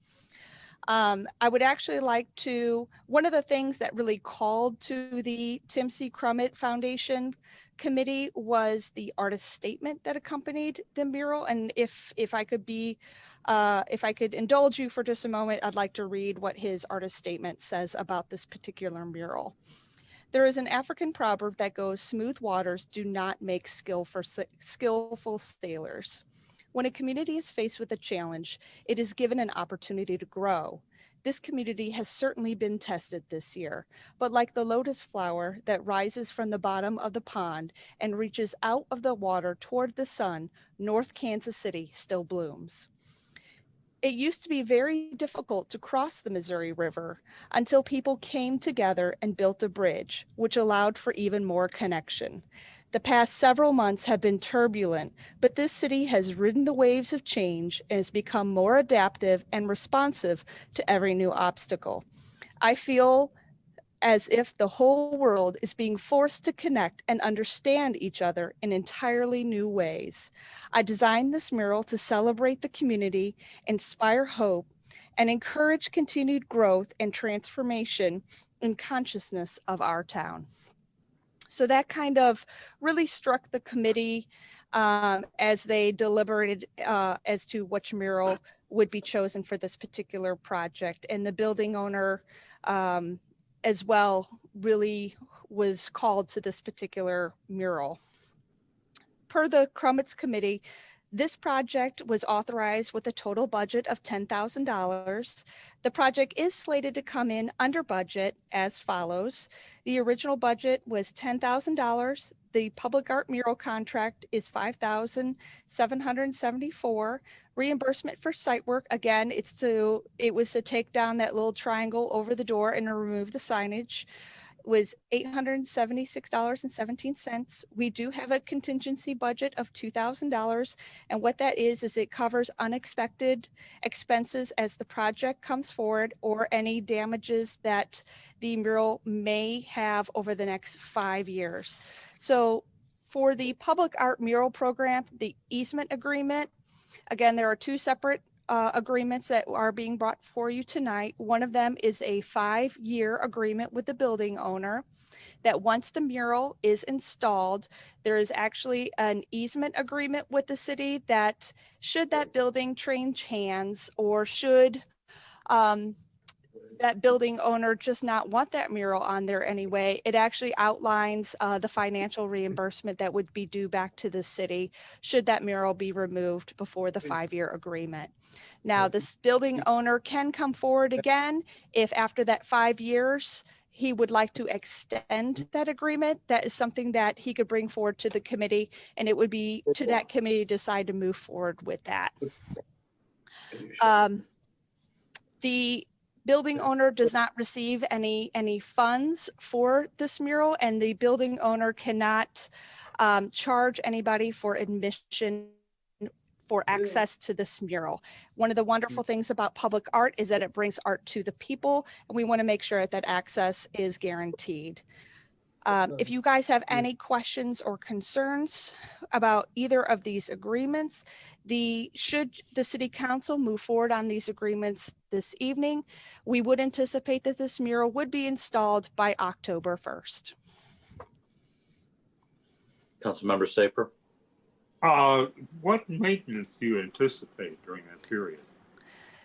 I would actually like to, one of the things that really called to the Tim C. Crummett Foundation Committee was the artist statement that accompanied the mural. And if I could indulge you for just a moment, I'd like to read what his artist statement says about this particular mural. There is an African proverb that goes, "Smooth waters do not make skillful sailors." When a community is faced with a challenge, it is given an opportunity to grow. This community has certainly been tested this year, but like the lotus flower that rises from the bottom of the pond and reaches out of the water toward the sun, North Kansas City still blooms. It used to be very difficult to cross the Missouri River until people came together and built a bridge, which allowed for even more connection. The past several months have been turbulent, but this city has ridden the waves of change and has become more adaptive and responsive to every new obstacle. I feel as if the whole world is being forced to connect and understand each other in entirely new ways. I designed this mural to celebrate the community, inspire hope, and encourage continued growth and transformation in consciousness of our town. So that kind of really struck the committee as they deliberated as to which mural would be chosen for this particular project. And the building owner as well really was called to this particular mural. Per the Crummett's committee, this project was authorized with a total budget of $10,000. The project is slated to come in under budget as follows. The original budget was $10,000. The public art mural contract is $5,774. Reimbursement for site work, again, it was to take down that little triangle over the door and remove the signage, was $876.17. We do have a contingency budget of $2,000. And what that is it covers unexpected expenses as the project comes forward or any damages that the mural may have over the next 5 years. So for the public art mural program, the easement agreement, again, there are two separate agreements that are being brought for you tonight. One of them is a 5-year agreement with the building owner that once the mural is installed, there is actually an easement agreement with the city that should that building change hands, or should that building owner just not want that mural on there anyway, it actually outlines the financial reimbursement that would be due back to the city should that mural be removed before the 5-year agreement. Now, this building owner can come forward again if after that 5 years he would like to extend that agreement. That is something that he could bring forward to the committee, and it would be to that committee to decide to move forward with that. The building owner does not receive any funds for this mural, and the building owner cannot charge anybody for admission for access to this mural. One of the wonderful things about public art is that it brings art to the people, and we want to make sure that access is guaranteed. If you guys have any questions or concerns about either of these agreements, should the city council move forward on these agreements this evening, we would anticipate that this mural would be installed by October 1st. Councilmember Saper. What maintenance do you anticipate during that period?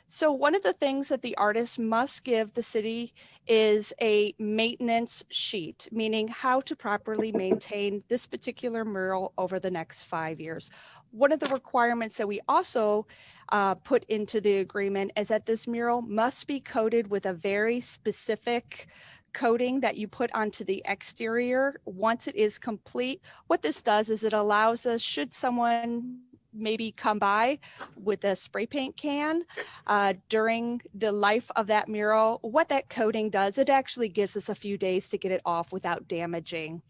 So one of the things that the artist must give the city is a maintenance sheet, meaning how to properly maintain this particular mural over the next 5 years. One of the requirements that we also put into the agreement is that this mural must be coated with a very specific coating that you put onto the exterior once it is complete. What this does is it allows us, should someone maybe come by with a spray paint can during the life of that mural, what that coating does, it actually gives us a few days to get it off without damaging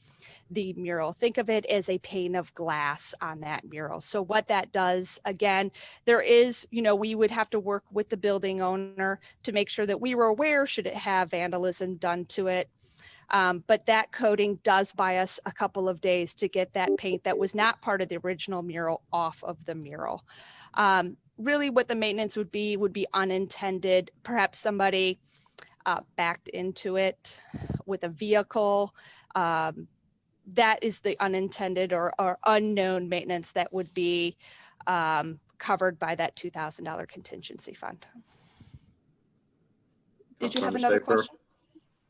the mural. Think of it as a pane of glass on that mural. So what that does, again, there is, we would have to work with the building owner to make sure that we were aware should it have vandalism done to it. But that coating does buy us a couple of days to get that paint that was not part of the original mural off of the mural. Really what the maintenance would be unintended. Perhaps somebody backed into it with a vehicle. That is the unintended or unknown maintenance that would be covered by that $2,000 contingency fund. Did you have another question?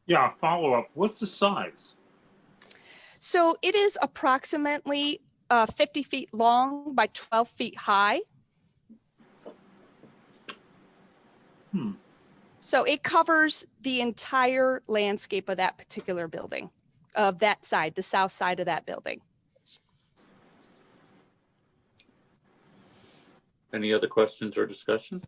Yeah, follow up. What's the size? So it is approximately 50 feet long by 12 feet high. So it covers the entire landscape of that particular building, of that side, the south side of that building. Any other questions or discussion?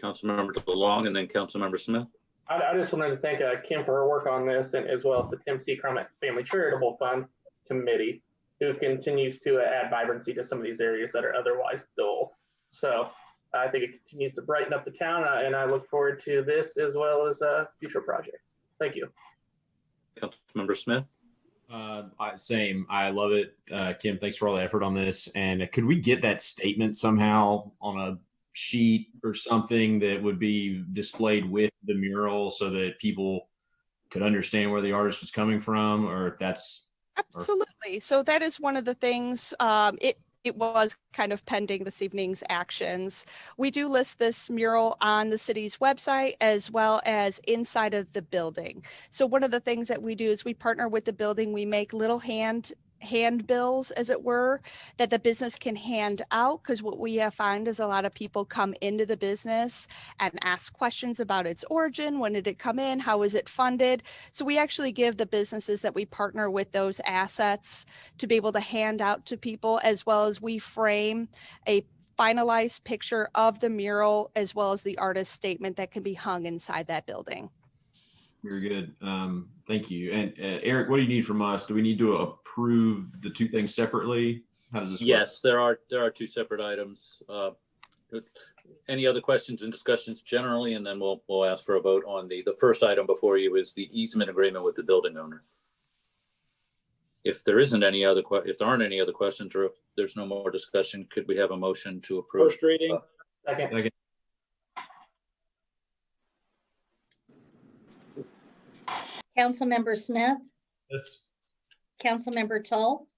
Councilmember Delong and then Councilmember Smith. I just wanted to thank Kim for her work on this, and as well as the Tim C. Crummett Family Charitable Fund Committee, who continues to add vibrancy to some of these areas that are otherwise dull. So I think it continues to brighten up the town, and I look forward to this as well as future projects. Thank you. Councilmember Smith. Same. I love it. Kim, thanks for all the effort on this. And could we get that statement somehow on a sheet or something that would be displayed with the mural so that people could understand where the artist was coming from, or if that's absolutely. So that is one of the things. It was kind of pending this evening's actions. We do list this mural on the city's website as well as inside of the building. So one of the things that we do is we partner with the building. We make little handbills, as it were, that the business can hand out, because what we have found is a lot of people come into the business and ask questions about its origin. When did it come in? How is it funded? So we actually give the businesses that we partner with those assets to be able to hand out to people, as well as we frame a finalized picture of the mural as well as the artist's statement that can be hung inside that building. Very good. Thank you. And Eric, what do you need from us? Do we need to approve the two things separately? How does this work? Yes, there are two separate items. Any other questions and discussions generally, and then we'll ask for a vote on the first item before you is the easement agreement with the building owner. If there aren't any other questions, or if there's no more discussion, could we have a motion to approve? First reading. Second. Councilmember Smith, Yes. Councilmember Tull,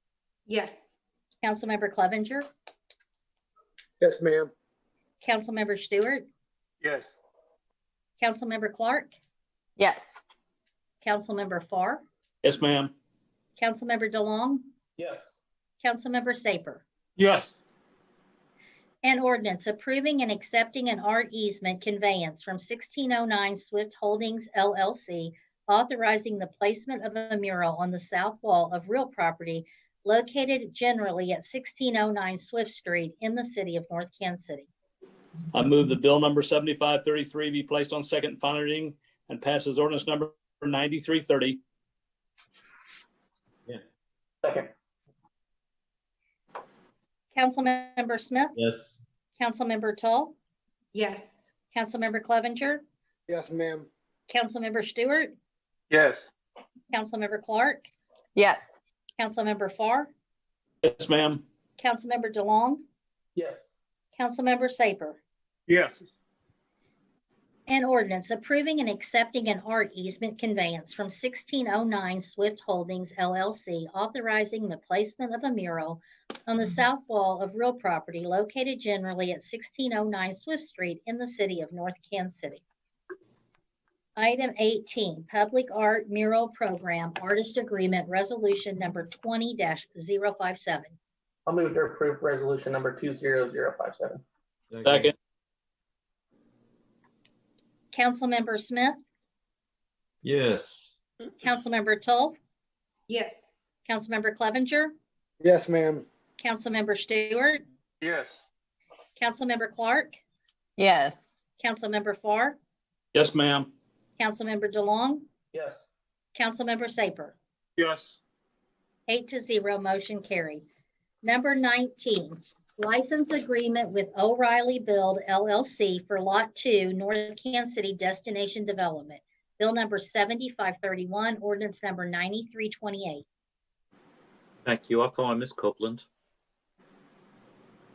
Yes. Councilmember Clevenger, Yes, ma'am. Councilmember Stewart, Yes. Councilmember Clark, Yes. Councilmember Farr, Yes, ma'am. Councilmember DeLong, Yes. Councilmember Saper. Yes. An ordinance approving and accepting an art easement conveyance from 1609 Swift Holdings LLC, authorizing the placement of a mural on the south wall of real property located generally at 1609 Swift Street in the city of North Kansas City. I move that bill number 7533 be placed on second and final reading and passes ordinance number 9330. Second. Councilmember Smith, Yes. Councilmember Tull, Yes. Councilmember Clevenger, Yes, ma'am. Councilmember Stewart, Yes. Councilmember Clark, Yes. Councilmember Farr, Yes, ma'am. Councilmember DeLong, Yes. Councilmember Saper. Yes. An ordinance approving and accepting an art easement conveyance from 1609 Swift Holdings LLC, authorizing the placement of a mural on the south wall of real property located generally at 1609 Swift Street in the city of North Kansas City. Item 18, Public Art Mural Program Artist Agreement Resolution number 20-057. I'll move to approve resolution number 20057. Second. Councilmember Smith, Yes. Councilmember Tull, Yes. Councilmember Clevenger, Yes, ma'am. Councilmember Stewart, Yes. Councilmember Clark, Yes. Councilmember Farr, Yes, ma'am. Councilmember DeLong, Yes. Councilmember Saper. Yes. 8-0, motion carried. Number 19, license agreement with O'Reilly Build LLC for Lot 2, North Kansas City Destination Development. Bill number 7531, ordinance number 9328. Thank you. I'll call on Ms. Copeland.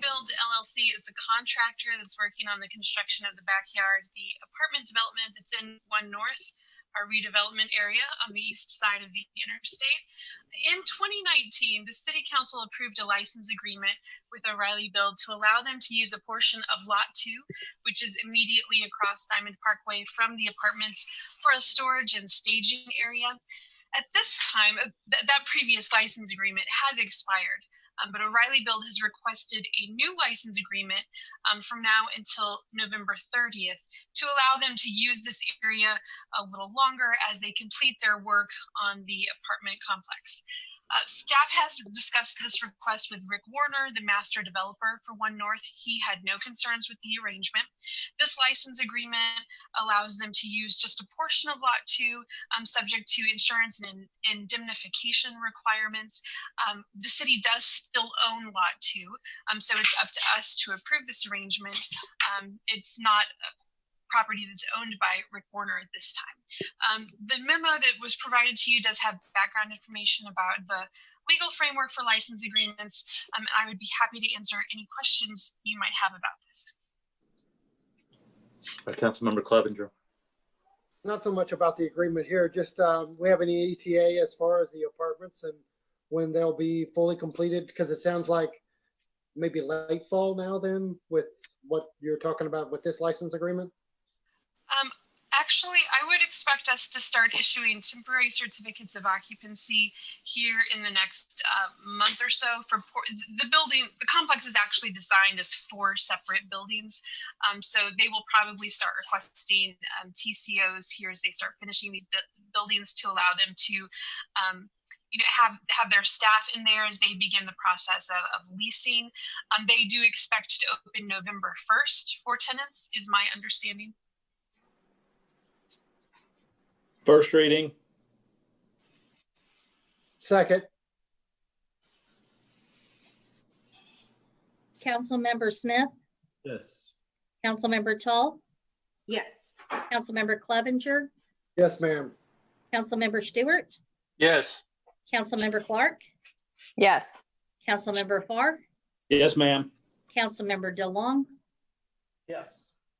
Build LLC is the contractor that's working on the construction of the backyard. The apartment development that's in 1 North, our redevelopment area on the east side of the interstate. In 2019, the City Council approved a license agreement with O'Reilly Build to allow them to use a portion of Lot 2, which is immediately across Diamond Parkway from the apartments, for a storage and staging area. At this time, that previous license agreement has expired. But O'Reilly Build has requested a new license agreement from now until November 30th to allow them to use this area a little longer as they complete their work on the apartment complex. Staff has discussed this request with Rick Warner, the master developer for 1 North. He had no concerns with the arrangement. This license agreement allows them to use just a portion of Lot 2, subject to insurance and indemnification requirements. The city does still own Lot 2, so it's up to us to approve this arrangement. It's not property that's owned by Rick Warner at this time. The memo that was provided to you does have background information about the legal framework for license agreements. I would be happy to answer any questions you might have about this. Councilmember Clevenger. Not so much about the agreement here, just we have any ETA as far as the apartments and when they'll be fully completed? Because it sounds like maybe late fall now then with what you're talking about with this license agreement. Actually, I would expect us to start issuing temporary certificates of occupancy here in the next month or so. For the building, the complex is actually designed as 4 separate buildings. So they will probably start requesting TCOs here as they start finishing these buildings to allow them to have their staff in there as they begin the process of leasing. They do expect to open November 1st for tenants, is my understanding. First reading. Second. Councilmember Smith, Yes. Councilmember Tull, Yes. Councilmember Clevenger, Yes, ma'am. Councilmember Stewart, Yes. Councilmember Clark, Yes. Councilmember Farr, Yes, ma'am. Councilmember DeLong, Yes.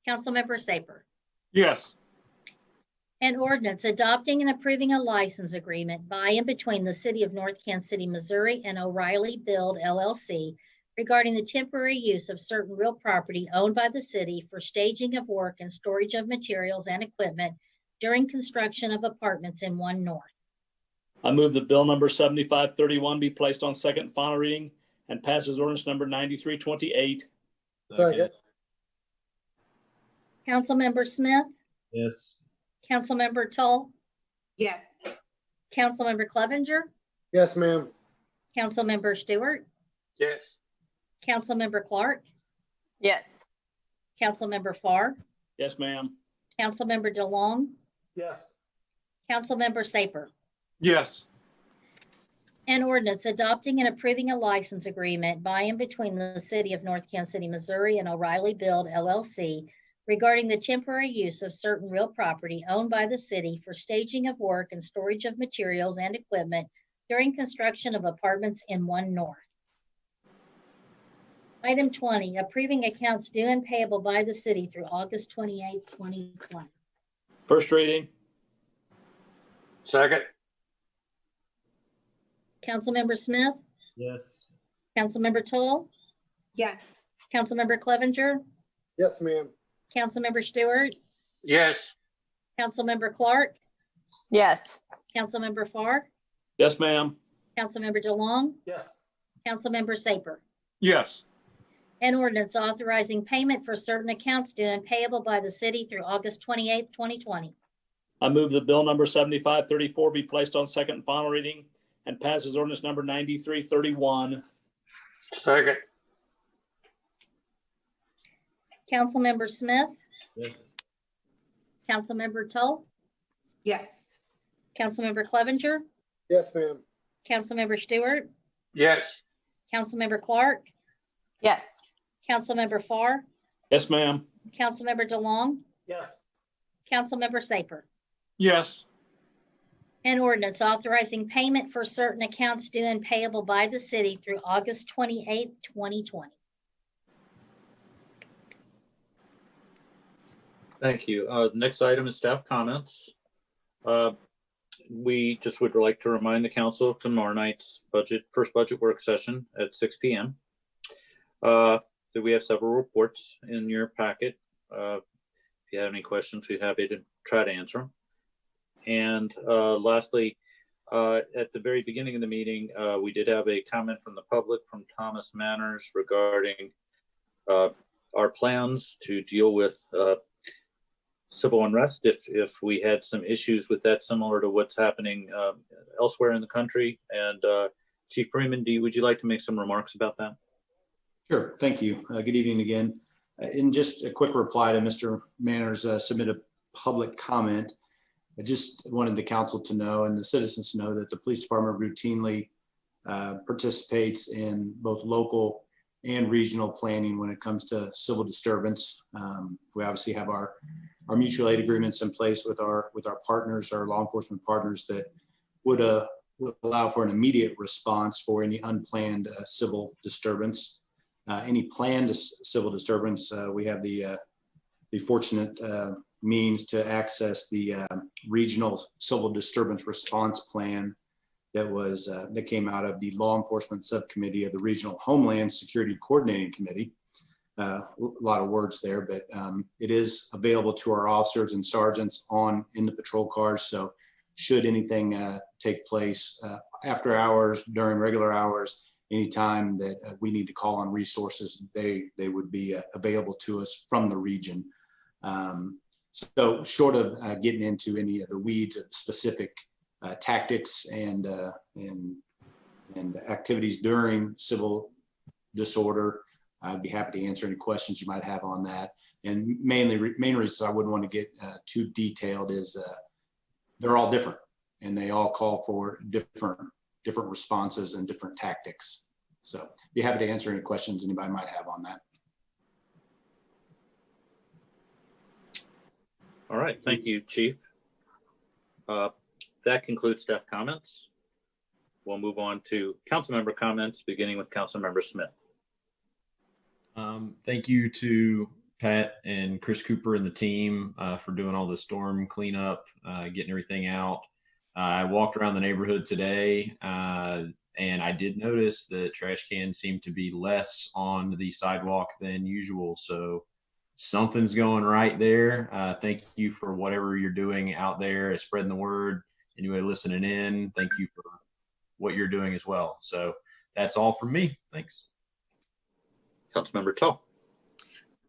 Councilmember Saper. Yes. An ordinance adopting and approving a license agreement by and between the City of North Kansas City, Missouri and O'Reilly Build LLC regarding the temporary use of certain real property owned by the city for staging of work and storage of materials and equipment during construction of apartments in 1 North. I move that bill number 7531 be placed on second and final reading and passes ordinance number 9328. Second. Councilmember Smith, Yes. Councilmember Tull, Yes. Councilmember Clevenger, Yes, ma'am. Councilmember Stewart, Yes. Councilmember Clark, Yes. Councilmember Farr, Yes, ma'am. Councilmember DeLong, Yes. Councilmember Saper. Yes. An ordinance adopting and approving a license agreement by and between the City of North Kansas City, Missouri and O'Reilly Build LLC regarding the temporary use of certain real property owned by the city for staging of work and storage of materials and equipment during construction of apartments in 1 North. Item 20, approving accounts due and payable by the city through August 28, 2020. First reading. Second. Councilmember Smith, Yes. Councilmember Tull, Yes. Councilmember Clevenger, Yes, ma'am. Councilmember Stewart, Yes. Councilmember Clark, Yes. Councilmember Farr, Yes, ma'am. Councilmember DeLong, Yes. Councilmember Saper. Yes. An ordinance authorizing payment for certain accounts due and payable by the city through August 28, 2020. I move that bill number 7534 be placed on second and final reading and passes ordinance number 9331. Second. Councilmember Smith, Yes. Councilmember Tull, Yes. Councilmember Clevenger, Yes, ma'am. Councilmember Stewart, Yes. Councilmember Clark, Yes. Councilmember Farr, Yes, ma'am. Councilmember DeLong, Yes. Councilmember Saper. Yes. An ordinance authorizing payment for certain accounts due and payable by the city through August 28, 2020. Thank you. Next item is staff comments. We just would like to remind the council of tomorrow night's first budget work session at 6 p.m. That we have several reports in your packet. If you have any questions, we'd be happy to try to answer them. And lastly, at the very beginning of the meeting, we did have a comment from the public from Thomas Manners regarding our plans to deal with civil unrest if we had some issues with that similar to what's happening elsewhere in the country. And Chief Freeman, would you like to make some remarks about that? Sure. Thank you. Good evening again. In just a quick reply to Mr. Manners' submitted public comment, I just wanted the council to know and the citizens to know that the police department routinely participates in both local and regional planning when it comes to civil disturbance. We obviously have our mutual aid agreements in place with our partners, our law enforcement partners, that would allow for an immediate response for any unplanned civil disturbance. Any planned civil disturbance, we have the fortunate means to access the regional civil disturbance response plan that came out of the law enforcement subcommittee of the Regional Homeland Security Coordinating Committee. A lot of words there, but it is available to our officers and sergeants in the patrol cars. So should anything take place after hours, during regular hours, anytime that we need to call on resources, they would be available to us from the region. So short of getting into any of the weeds of specific tactics and activities during civil disorder, I'd be happy to answer any questions you might have on that. And main reasons I wouldn't want to get too detailed is they're all different and they all call for different responses and different tactics. So be happy to answer any questions anybody might have on that. All right, thank you, Chief. That concludes staff comments. We'll move on to council member comments, beginning with Councilmember Smith. Thank you to Pat and Chris Cooper and the team for doing all the storm cleanup, getting everything out. I walked around the neighborhood today, and I did notice that trash cans seem to be less on the sidewalk than usual. So something's going right there. Thank you for whatever you're doing out there, spreading the word. Anybody listening in, thank you for what you're doing as well. So that's all from me. Thanks. Councilmember Tull.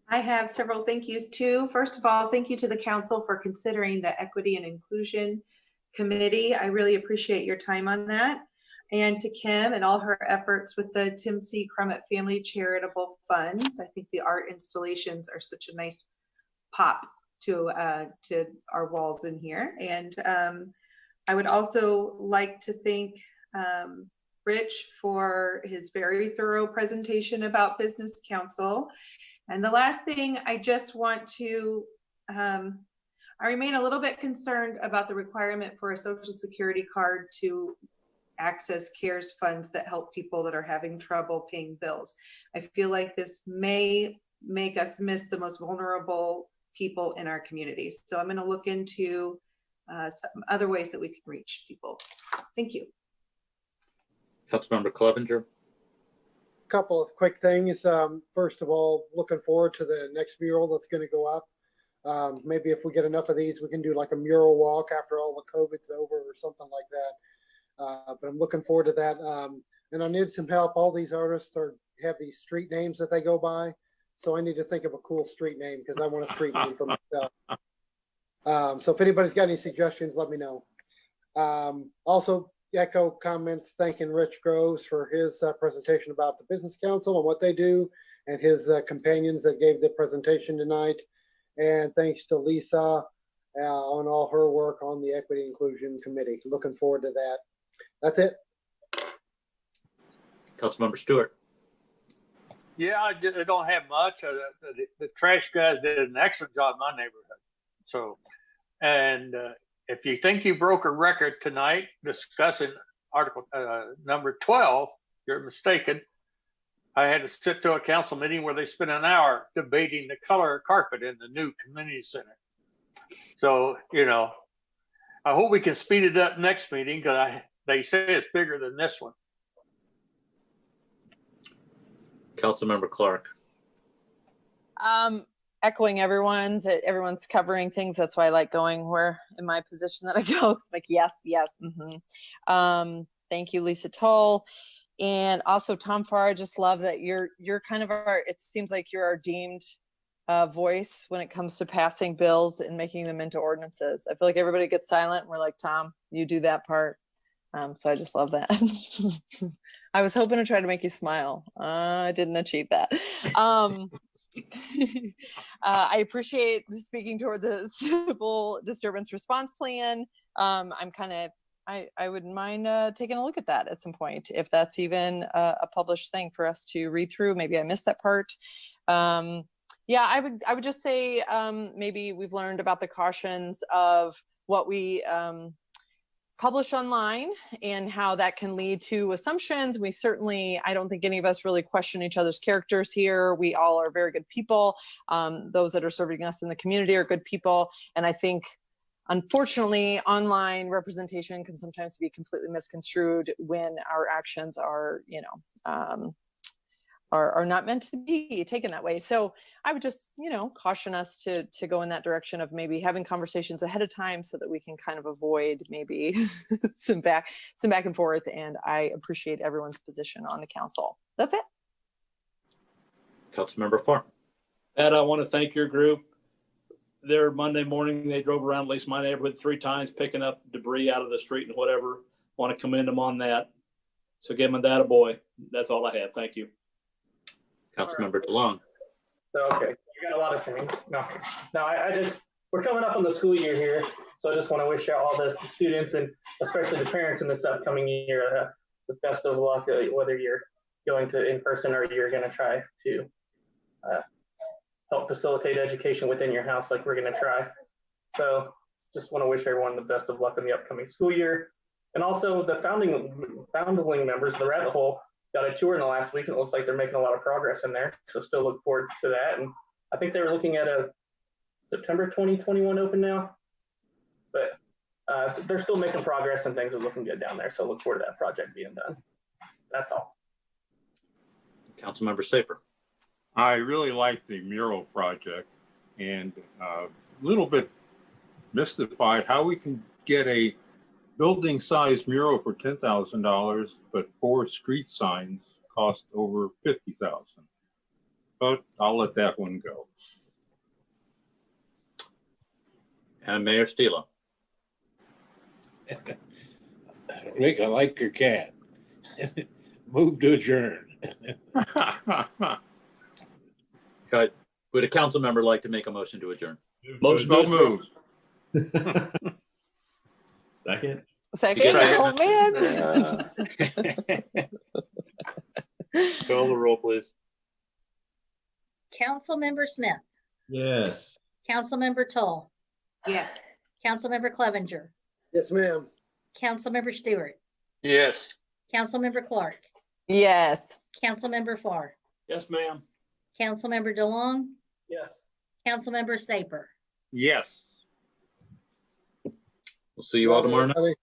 I have several thank yous too. First of all, thank you to the council for considering the Equity and Inclusion Committee. I really appreciate your time on that. And to Kim and all her efforts with the Tim C. Crummett Family Charitable Funds. I think the art installations are such a nice pop to our walls in here. And I would also like to thank Rich for his very thorough presentation about Business Council. And the last thing I just want to, I remain a little bit concerned about the requirement for a Social Security card to access CARES funds that help people that are having trouble paying bills. I feel like this may make us miss the most vulnerable people in our communities. So I'm going to look into some other ways that we can reach people. Thank you. Councilmember Clevenger. Couple of quick things. First of all, looking forward to the next mural that's going to go up. Maybe if we get enough of these, we can do like a mural walk after all the COVID's over or something like that. But I'm looking forward to that. And I need some help. All these artists have these street names that they go by. So I need to think of a cool street name because I want a street name for myself. So if anybody's got any suggestions, let me know. Also, echo comments thanking Rich Groves for his presentation about the Business Council and what they do, and his companions that gave the presentation tonight. And thanks to Lisa on all her work on the Equity Inclusion Committee. Looking forward to that. That's it. Councilmember Stewart. Yeah, I don't have much. The trash guys did an excellent job in my neighborhood. So, and if you think you broke a record tonight discussing article number 12, you're mistaken. I had to sit to a council meeting where they spent an hour debating the color of carpet in the new community center. So, you know, I hope we can speed it up next meeting because they say it's bigger than this one. Councilmember Clark. Echoing everyone's covering things. That's why I like going where in my position that I go. It's like, yes. Thank you, Lisa Toll. And also Tom Farr, I just love that you're kind of it seems like you're our deemed voice when it comes to passing bills and making them into ordinances. I feel like everybody gets silent and we're like, Tom, you do that part. So I just love that. I was hoping to try to make you smile. I didn't achieve that. I appreciate speaking toward the civil disturbance response plan. I wouldn't mind taking a look at that at some point, if that's even a published thing for us to read through. Maybe I missed that part. Yeah, I would just say maybe we've learned about the cautions of what we publish online and how that can lead to assumptions. We certainly, I don't think any of us really question each other's characters here. We all are very good people. Those that are serving us in the community are good people. And I think, unfortunately, online representation can sometimes be completely misconstrued when our actions are, are not meant to be taken that way. So I would just, caution us to go in that direction of maybe having conversations ahead of time so that we can kind of avoid maybe some back and forth. And I appreciate everyone's position on the council. That's it. Councilmember Farr. Ed, I want to thank your group. There Monday morning, they drove around at least my neighborhood 3 times, picking up debris out of the street and whatever. Want to commend them on that. So give them that a boy. That's all I have. Thank you. Councilmember Delong. Okay, you got a lot of things. No, we're coming up on the school year here, so I just want to wish out all the students and especially the parents in this upcoming year the best of luck, whether you're going to in person or you're going to try to help facilitate education within your house like we're going to try. So just want to wish everyone the best of luck in the upcoming school year. And also the foundling members of the Rabbit Hole got a tour in the last week, and it looks like they're making a lot of progress in there. So still look forward to that. And I think they were looking at a September 2021 open now, but they're still making progress and things are looking good down there. So look forward to that project being done. That's all. Councilmember Saper. I really like the mural project and a little bit mystified how we can get a building sized mural for $10,000, but 4 street signs cost over $50,000. But I'll let that one go. And Mayor Stilo. Rick, I like your cat. Move to adjourn. Would a council member like to make a motion to adjourn? Motion to move. Second. Second. Oh man. Call the roll, please. Councilmember Smith, Yes. Councilmember Toll, Yes. Councilmember Clevenger, Yes, ma'am. Councilmember Stewart, Yes. Councilmember Clark, Yes. Councilmember Farr, Yes, ma'am. Councilmember DeLong, Yes. Councilmember Saper. Yes. We'll see you all tomorrow night.